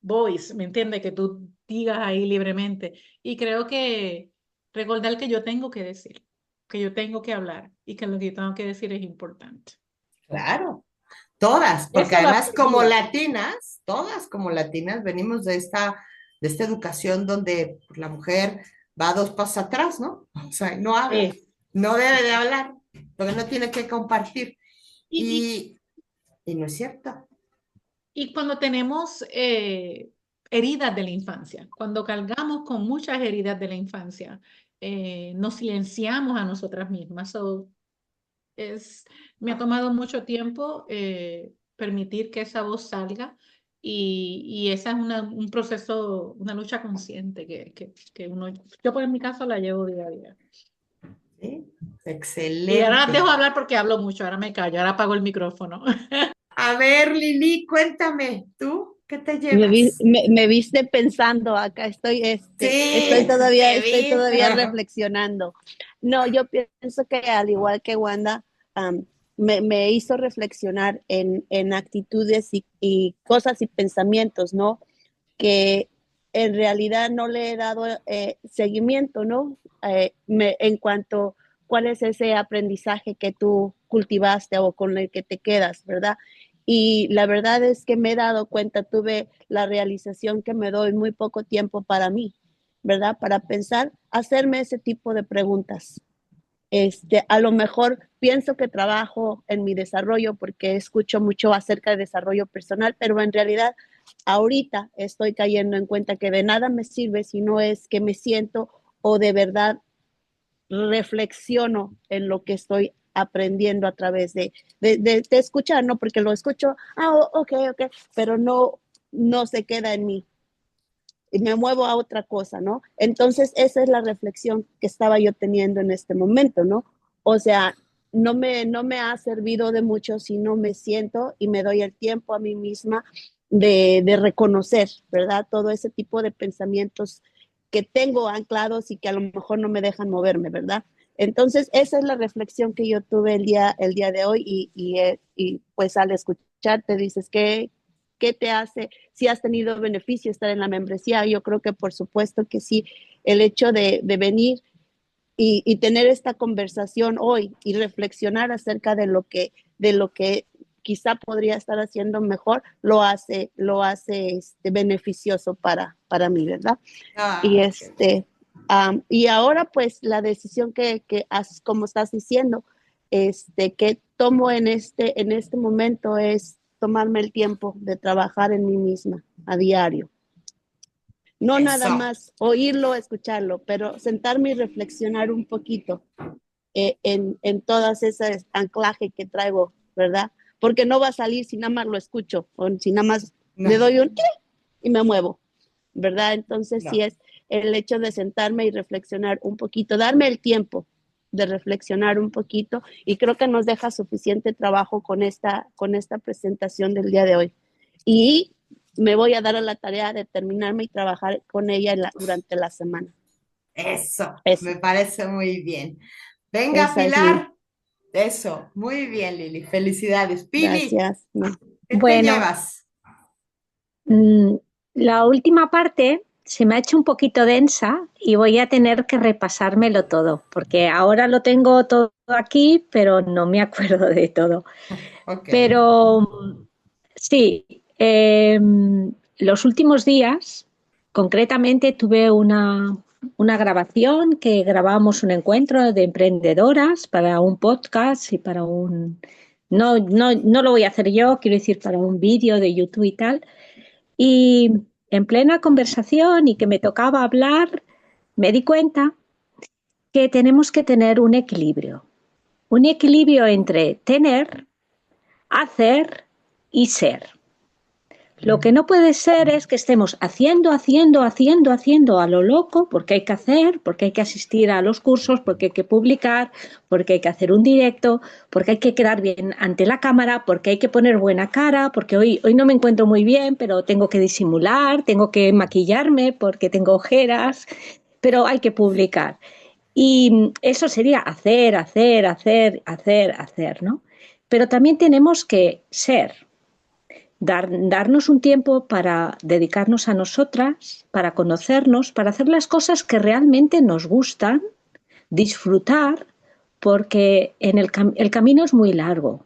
voice, ¿me entiendes? Que tú digas ahí libremente. Y creo que recordar que yo tengo que decir, que yo tengo que hablar y que lo que yo tengo que decir es importante. Claro, todas, porque Eso lo además aprendí. como latinas, todas como latinas, venimos de esta educación donde la mujer va 2 pasos atrás, ¿no? O sea, no habla, Es, no debe de hablar, porque no tiene que compartir. y, Y, y no es cierto. y cuando tenemos heridas de la infancia, cuando cargamos con muchas heridas de la infancia, nos silenciamos a nosotras mismas. So, Es, me ha tomado mucho tiempo permitir que esa voz salga y esa es un proceso, una lucha consciente que uno, yo por en mi caso la llevo día a día. ¿Sí? Y ahora dejo Excelente. hablar porque hablo mucho, ahora me callo, ahora apago el micrófono. A ver, Lili, cuéntame, ¿tú qué te llevas? Me viste pensando acá, Sí, te estoy vi. todavía reflexionando. No, yo pienso que al igual que Wanda, me hizo reflexionar en actitudes y cosas y pensamientos, ¿no? Que en realidad no le he dado seguimiento, ¿no? En cuanto cuál es ese aprendizaje que tú cultivaste o con el que te quedas, ¿verdad? Y la verdad es que me he dado cuenta, tuve la realización que me doy muy poco tiempo para mí, ¿verdad? Para pensar, hacerme ese tipo de preguntas. A lo mejor pienso que trabajo en mi desarrollo porque escucho mucho acerca de desarrollo personal, pero en realidad ahorita estoy cayendo en cuenta que de nada me sirve si no es que me siento o de verdad reflexiono en lo que estoy aprendiendo a través de escuchar, ¿no? Porque lo escucho, ok, pero no se queda en mí y me muevo a otra cosa, ¿no? Entonces, esa es la reflexión que estaba yo teniendo en este momento, ¿no? O sea, no me ha servido de mucho si no me siento y me doy el tiempo a mí misma de reconocer, ¿verdad? Todo ese tipo de pensamientos que tengo anclados y que a lo mejor no me dejan moverme, ¿verdad? Entonces, esa es la reflexión que yo tuve el día de hoy y pues al escucharte dices, ¿qué te hace? Si has tenido beneficio estar en la membresía, yo creo que por supuesto que sí, el hecho de venir y tener esta conversación hoy y reflexionar acerca de lo que quizá podría estar haciendo mejor, lo hace beneficioso para mí, ¿verdad? Y Ay, qué bien. y ahora pues la decisión que haces, como estás diciendo, que tomo en este momento es tomarme el tiempo de trabajar en mí misma a diario. No nada Eso. más oírlo, escucharlo, pero sentarme y reflexionar un poquito en todas esas anclajes que traigo, ¿verdad? Porque no va a salir si nada más lo escucho o si nada más le No, doy un y me muevo, ¿verdad? Entonces sí no. es el hecho de sentarme y reflexionar un poquito, darme el tiempo de reflexionar un poquito y creo que nos deja suficiente trabajo con esta presentación del día de hoy. Y me voy a dar a la tarea de terminarme y trabajar con ella durante la semana. Eso, Eso, me parece muy bien. Venga, esa es mi, Pilar. Eso, muy bien, Lili. Felicidades. Pili, gracias. No. ¿qué te Bueno, llevas? mm, la última parte se me ha hecho un poquito densa y voy a tener que repasármelo todo, porque ahora lo tengo todo aquí, pero no me acuerdo de todo. Ok. Pero sí, los últimos días, concretamente, tuve una grabación que grabamos un encuentro de emprendedoras para un podcast y para un... No lo voy a hacer yo, quiero decir, para un vídeo de YouTube y tal. Y en plena conversación y que me tocaba hablar, me di cuenta que tenemos que tener un equilibrio entre tener, hacer y ser. Lo que no puede ser es que estemos haciendo a lo loco, porque hay que hacer, porque hay que asistir a los cursos, porque hay que publicar, porque hay que hacer un directo, porque hay que quedar bien ante la cámara, porque hay que poner buena cara, porque hoy no me encuentro muy bien, pero tengo que disimular, tengo que maquillarme porque tengo ojeras, pero hay que publicar. Y eso sería hacer, ¿no? Pero también tenemos que ser, darnos un tiempo para dedicarnos a nosotras, para conocernos, para hacer las cosas que realmente nos gustan, disfrutar, porque el camino es muy largo.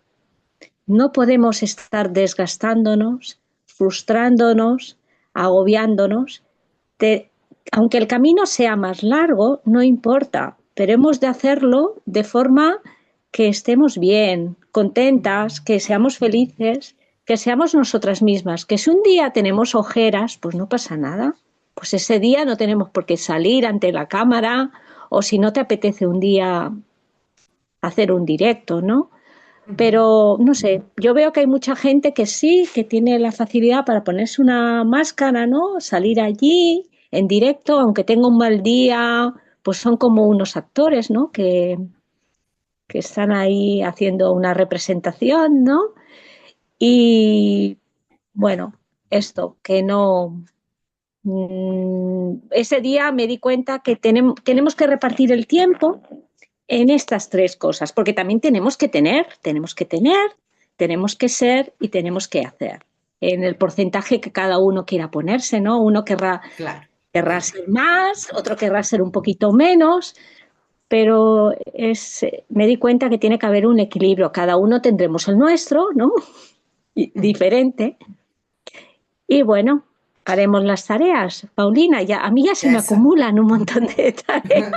No podemos estar desgastándonos, frustrándonos, agobiándonos. Te- Aunque el camino sea más largo, no importa, pero hemos de hacerlo de forma que estemos bien, contentas, que seamos felices, que seamos nosotras mismas, que si un día tenemos ojeras, pues no pasa nada. Pues ese día no tenemos por qué salir ante la cámara o si no te apetece un día hacer un directo, ¿no? Ujú. Pero no sé, yo veo que hay mucha gente que sí, que tiene la facilidad para ponerse una máscara, ¿no? Salir allí en directo, aunque tenga un mal día, pues son como unos actores, ¿no? Que están ahí haciendo una representación, ¿no? Y bueno, esto, que no... ese día me di cuenta que tenemos que repartir el tiempo en estas tres cosas, porque también tenemos que ser y tenemos que hacer. En el porcentaje que cada uno quiera ponerse, ¿no? Uno Claro. querrá ser más, otro querrá ser un poquito menos, pero me di cuenta que tiene que haber un equilibrio. Cada uno tendremos el nuestro, ¿no? Diferente. Y bueno, haremos las tareas. Paulina, a mí ya se me Eso. acumulan un montón de tareas.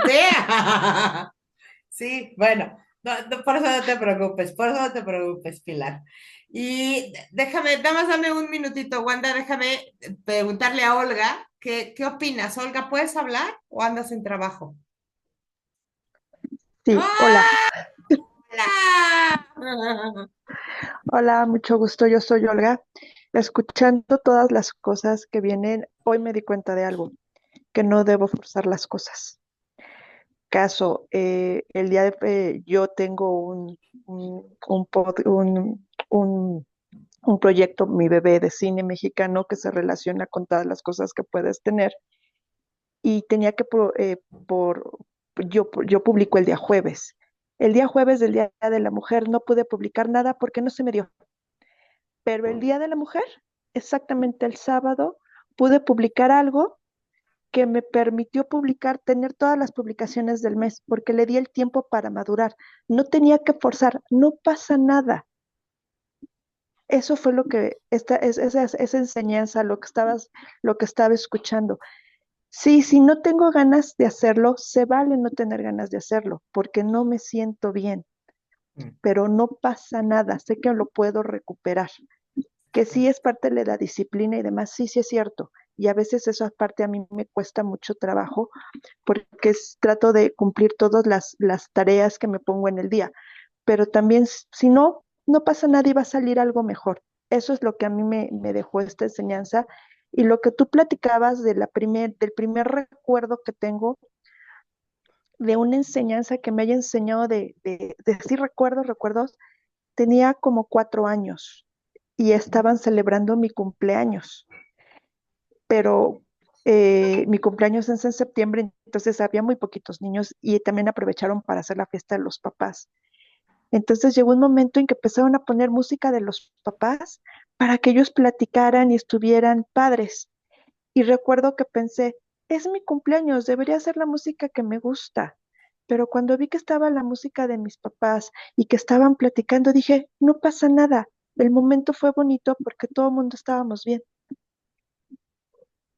Sí, sí, bueno, por eso no te preocupes, por eso no te preocupes, Pilar. Y déjame, nada más dame un minutito, Wanda, déjame preguntarle a Olga, ¿qué opinas? Olga, ¿puedes hablar o andas en trabajo? Sí, hola. ¡Hola! Hola, mucho gusto. Yo soy Olga. Escuchando todas las cosas que vienen, hoy me di cuenta de algo, que no debo forzar las cosas. Caso, el día de yo tengo un un proyecto, Mi Bebé, de cine mexicano que se relaciona con todas las cosas que puedes tener. Y tenía que, yo publico el día jueves. El día jueves del Día de la Mujer no pude publicar nada porque no se me dio. Pero el Día de la Mujer, exactamente el sábado, pude publicar algo que me permitió publicar, tener todas las publicaciones del mes, porque le di el tiempo para madurar. No tenía que forzar, no pasa nada. Eso fue lo que, esa enseñanza, lo que estaba escuchando. Sí, si no tengo ganas de hacerlo, se vale no tener ganas de hacerlo, porque no me siento bien, pero no pasa nada, sé que lo puedo recuperar. Que sí es parte de la disciplina y demás, sí, sí es cierto. Y a veces esa parte a mí me cuesta mucho trabajo porque trato de cumplir todas las tareas que me pongo en el día. Pero también, si no, no pasa nada y va a salir algo mejor. Eso es lo que a mí me dejó esta enseñanza. Y lo que tú platicabas del primer recuerdo que tengo de una enseñanza que me haya enseñado de sí recuerdos, tenía como 4 años y estaban celebrando mi cumpleaños, pero mi cumpleaños es en septiembre, entonces había muy poquitos niños y también aprovecharon para hacer la fiesta de los papás. Entonces llegó un momento en que empezaron a poner música de los papás para que ellos platicaran y estuvieran padres. Y recuerdo que pensé, es mi cumpleaños, debería ser la música que me gusta. Pero cuando vi que estaba la música de mis papás y que estaban platicando, dije, no pasa nada. El momento fue bonito porque todo el mundo estábamos bien.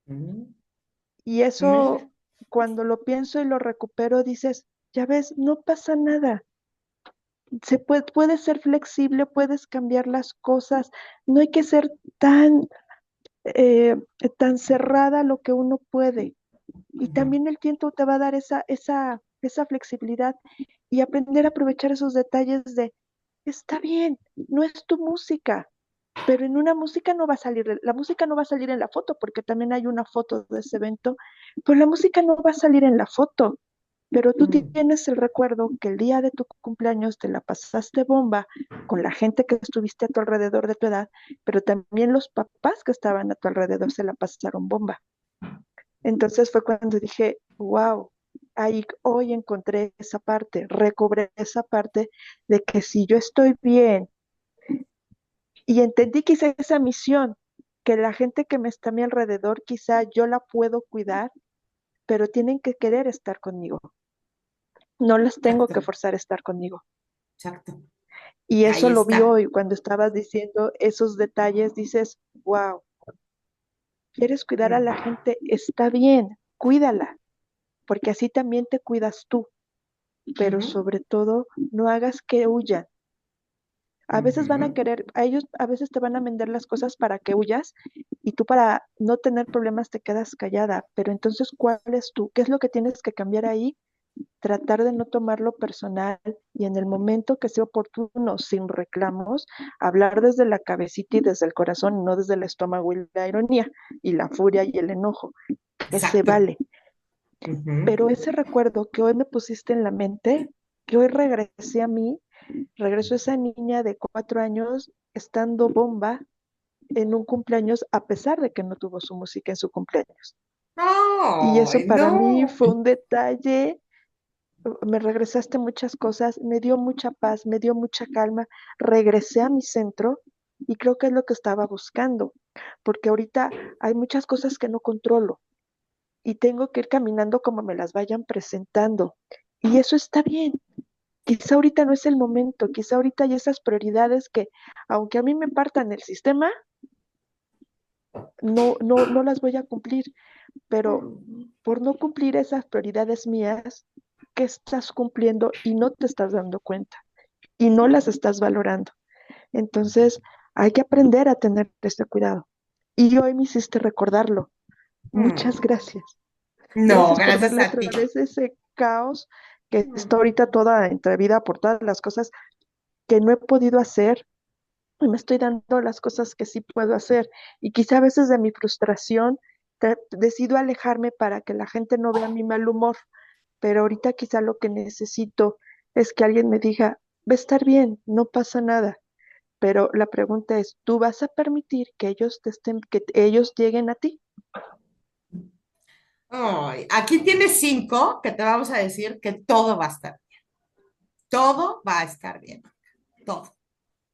Mm, Y Mira, eso, cuando lo pienso y lo recupero, dices, ya ves, no pasa nada. Puede ser flexible, puedes cambiar las cosas. No hay que ser tan, eh, tan cerrada a lo que uno puede. Y ujú, también el tiempo te va a dar esa flexibilidad y aprender a aprovechar esos detalles de, está bien, no es tu música, pero en una música no va a salir, la música no va a salir en la foto, porque también hay una foto de ese evento, pero la música no va a salir en la foto, pero tú mm, tienes el recuerdo que el día de tu cumpleaños te la pasaste bomba con la gente que estuviste a tu alrededor de tu edad, pero también los papás que estaban a tu alrededor se la pasaron bomba. Entonces fue cuando dije, wow, ahí hoy encontré esa parte, recobré esa parte de que si yo estoy bien y entendí quizá esa misión, que la gente que me está a mi alrededor, quizá yo la puedo cuidar, pero tienen que querer estar conmigo. No las tengo que exacto, forzar a estar conmigo. exacto. Y eso Ahí lo vi está. hoy cuando estabas diciendo esos detalles, dices, wow, quieres cuidar a la Mm, gente, está bien, cuídala, porque así también te cuidas tú, pero ujú, sobre todo no hagas que huyan. A veces van a ujú, querer, a ellos a veces te van a vender las cosas para que huyas y tú para no tener problemas te quedas callada, pero entonces, ¿cuál es tú? ¿Qué es lo que tienes que cambiar ahí? Tratar de no tomarlo personal y en el momento que sea oportuno, sin reclamos, hablar desde la cabecita y desde el corazón, no desde el estómago y la ironía y la furia y el enojo, que se exacto. vale. Ujú, Pero ese recuerdo que hoy me pusiste en la mente, que hoy regresé a mí, regresó esa niña de 4 años estando bomba en un cumpleaños a pesar de que no tuvo su música en su cumpleaños. Y eso Ay, para mí no. fue un detalle, me regresaste muchas cosas, me dio mucha paz, me dio mucha calma, regresé a mi centro y creo que es lo que estaba buscando, porque ahorita hay muchas cosas que no controlo y tengo que ir caminando como me las vayan presentando. Y eso está bien. Quizá ahorita no es el momento, quizá ahorita hay esas prioridades que, aunque a mí me partan el sistema, no las voy a cumplir, pero por no cumplir esas prioridades mías, ¿qué estás cumpliendo y no te estás dando cuenta y no las estás valorando? Entonces, hay que aprender a tener este cuidado. Y hoy me hiciste recordarlo. Muchas Mm, gracias. no, Gracias por gracias darle a otra ti. vez ese caos que está ahorita toda entrevida por todas las cosas que no he podido hacer y me estoy dando las cosas que sí puedo hacer. Y quizá a veces de mi frustración decido alejarme para que la gente no vea mi mal humor, pero ahorita quizá lo que necesito es que alguien me diga, va a estar bien, no pasa nada, pero la pregunta es, ¿tú vas a permitir que que ellos lleguen a ti? Ay, aquí tienes 5 que te vamos a decir que todo va a estar, todo va a estar bien, todo.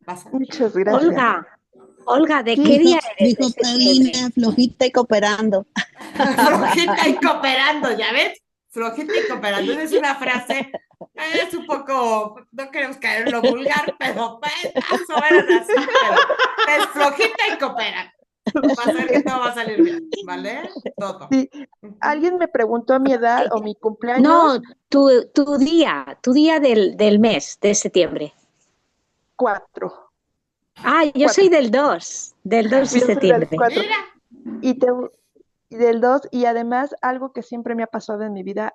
Vas a ver. Muchas gracias. Olga, ¿de qué Sí, día eres Dijo de septiembre? Paulina, flojita y cooperando. Flojita y cooperando, ¿ya ves? Flojita y cooperando. Esa es una frase, es un poco, no queremos caer en lo vulgar, pero pues, más o menos así, pero es flojita y coopera. Vas a ver que todo va a salir bien, ¿vale? Todo. sí. Ujú. Alguien me preguntó mi edad o mi cumpleaños. No, tu día del mes de septiembre. 4. Ah, yo soy 4. del 2 de Yo soy del septiembre. 4. Mira, Y, y del 2, y además algo que siempre me ha pasado en mi vida,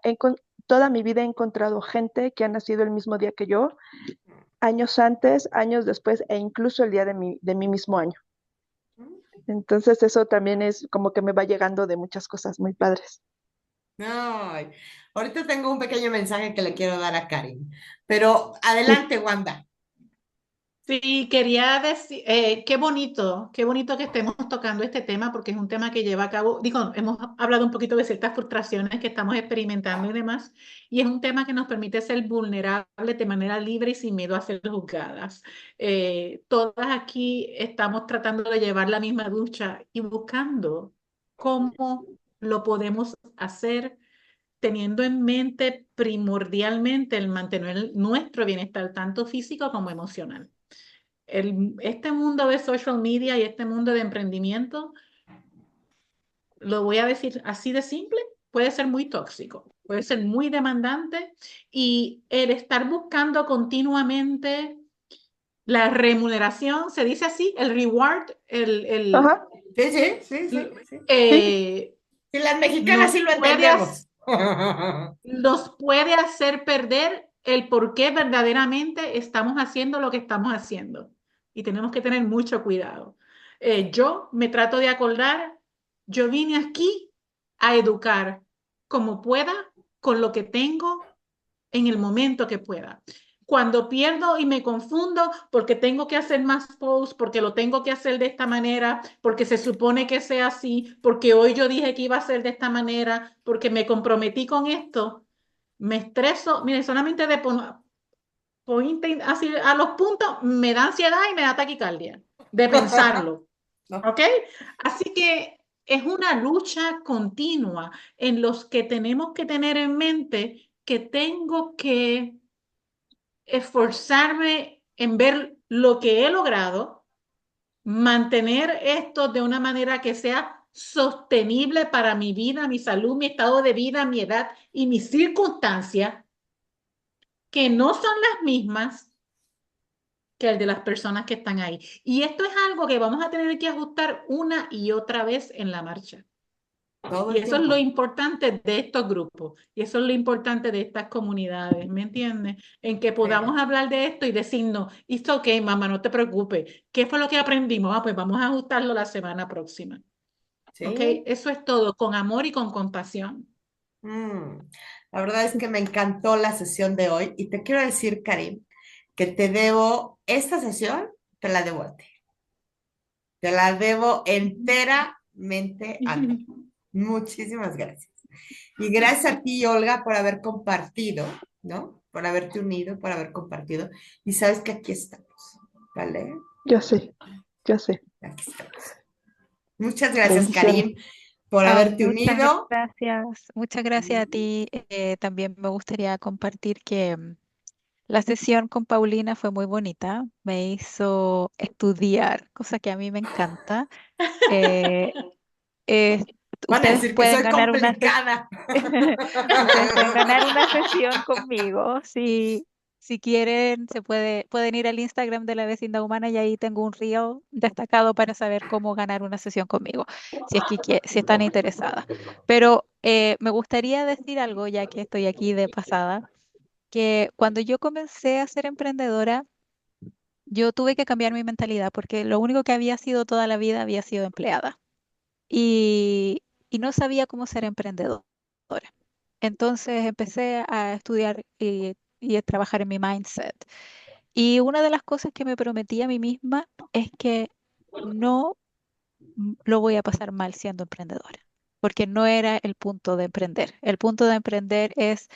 toda mi vida he encontrado gente que ha nacido el mismo día que yo, años antes, años después, e incluso el día de mi mismo año. Entonces eso también es como que me va llegando de muchas cosas muy padres. ay, ahorita tengo un pequeño mensaje que le quiero dar a Karin, pero Sí, adelante, Wanda. Sí, quería decir, qué bonito que estemos tocando este tema porque es un tema que lleva a cabo, digo, hemos hablado un poquito de ciertas frustraciones que estamos experimentando y demás, y es un tema que nos permite ser vulnerables de manera libre y sin miedo a ser juzgadas. Todas aquí estamos tratando de llevar la misma lucha y buscando cómo lo podemos hacer teniendo en mente primordialmente el mantener nuestro bienestar, tanto físico como emocional. Este mundo de social media y este mundo de emprendimiento, lo voy a decir así de simple, puede ser muy tóxico, puede ser muy demandante y el estar buscando continuamente la remuneración, se dice así, el reward, ajá, Sí, sí, sí, sí, sí. sí, eh, Sí, las mexicanas nos sí lo puede entendemos. nos puede hacer perder el por qué verdaderamente estamos haciendo lo que estamos haciendo. Y tenemos que tener mucho cuidado. Yo me trato de acordar, yo vine aquí a educar como pueda, con lo que tengo, en el momento que pueda. Cuando pierdo y me confundo porque tengo que hacer más posts, porque lo tengo que hacer de esta manera, porque se supone que sea así, porque hoy yo dije que iba a ser de esta manera, porque me comprometí con esto, me estreso. Mire, solamente de poner así a los puntos me da ansiedad y me da taquicardia de pensarlo. No. ¿Ok? Así que es una lucha continua en los que tenemos que tener en mente que tengo que esforzarme en ver lo que he logrado, mantener esto de una manera que sea sostenible para mi vida, mi salud, mi estado de vida, mi edad y mis circunstancias, que no son las mismas que el de las personas que están ahí. Y esto es algo que vamos a tener que ajustar una y otra vez en la marcha. Todo Y el eso es lo tiempo. importante de estos grupos, y eso es lo importante de estas comunidades, ¿me entiendes? En que podamos hablar de esto y decirnos, it's okay, mamá, no te preocupes. ¿Qué fue lo que aprendimos? Ah, pues vamos a ajustarlo la semana próxima. ¿Ok? Sí. Eso es todo, con amor y con compasión. Mm, La verdad es que me encantó la sesión de hoy y te quiero decir, Karim, que te debo esta sesión, te la debo a ti. Te la debo enteramente a ti. Muchísimas gracias. Y gracias a ti, Olga, por haber compartido, ¿no? Por haberte unido, por haber compartido. Y sabes que aquí estamos, ¿vale? yo sé, yo sé. Aquí estamos. Muchas gracias, Bendiciones. Karim, por Ah, haberte unido. muchas gracias a ti. También me gustaría compartir que la sesión con Paulina fue muy bonita. Me hizo estudiar, cosa que a mí me encanta. Eh, eh, Van a ustedes decir que pueden soy ganar una complicada. ustedes pueden ganar una sesión conmigo. Si quieren, pueden ir al Instagram de la vecindad humana y ahí tengo un reel destacado para saber cómo ganar una sesión conmigo, si es que si están interesadas. Pero me gustaría decir algo, ya que estoy aquí de pasada, que cuando yo comencé a ser emprendedora, yo tuve que cambiar mi mentalidad porque lo único que había sido toda la vida había sido empleada y, y no sabía cómo ser emprendedora. Entonces empecé a estudiar y a trabajar en mi mindset. Y una de las cosas que me prometí a mí misma es que no lo voy a pasar mal siendo emprendedora, porque no era el punto de emprender. El punto de emprender es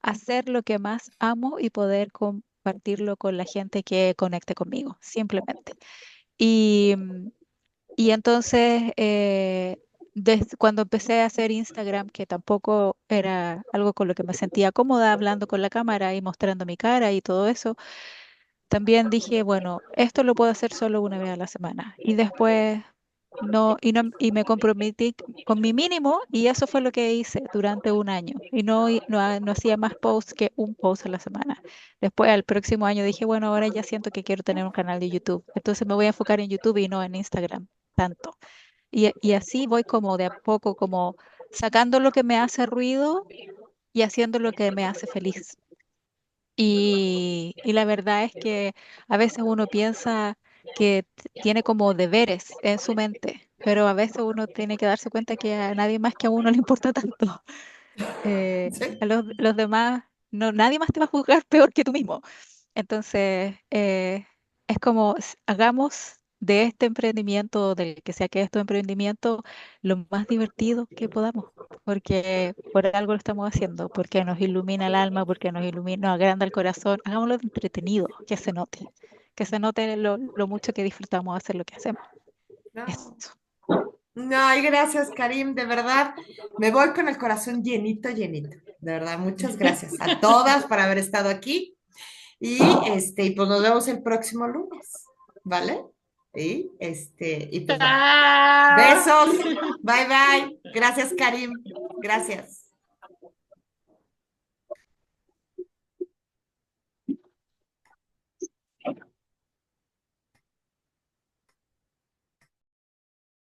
hacer lo que más amo y poder compartirlo con la gente que conecte conmigo, simplemente. Y, y entonces, cuando empecé a hacer Instagram, que tampoco era algo con lo que me sentía cómoda hablando con la cámara y mostrando mi cara y todo eso, también dije, bueno, esto lo puedo hacer solo una vez a la semana. Y después y me comprometí con mi mínimo y eso fue lo que hice durante un año. Y no hacía más posts que un post a la semana. Después, al próximo año dije, bueno, ahora ya siento que quiero tener un canal de YouTube. Entonces me voy a enfocar en YouTube y no en Instagram tanto. Y así voy como de a poco, como sacando lo que me hace ruido y haciendo lo que me hace feliz. Y la verdad es que a veces uno piensa que tiene como deberes en su mente, pero a veces uno tiene que darse cuenta que a nadie más que a uno le importa tanto. A Sí. los demás, no, nadie más te va a juzgar peor que tú mismo. Entonces, es como hagamos de este emprendimiento, del que sea que es tu emprendimiento, lo más divertido que podamos, porque por algo lo estamos haciendo, porque nos ilumina el alma, porque nos ilumina, nos agranda el corazón. Hagámoslo entretenido, que se note lo mucho que disfrutamos hacer lo que hacemos. Eso. No. No, y gracias, Karim, de verdad, me voy con el corazón llenito, llenito. De verdad, muchas gracias a todas por haber estado aquí. Y pues nos vemos el próximo lunes, ¿vale? Y pues bueno. Chao. Besos. Bye bye. Gracias, Karim. Gracias.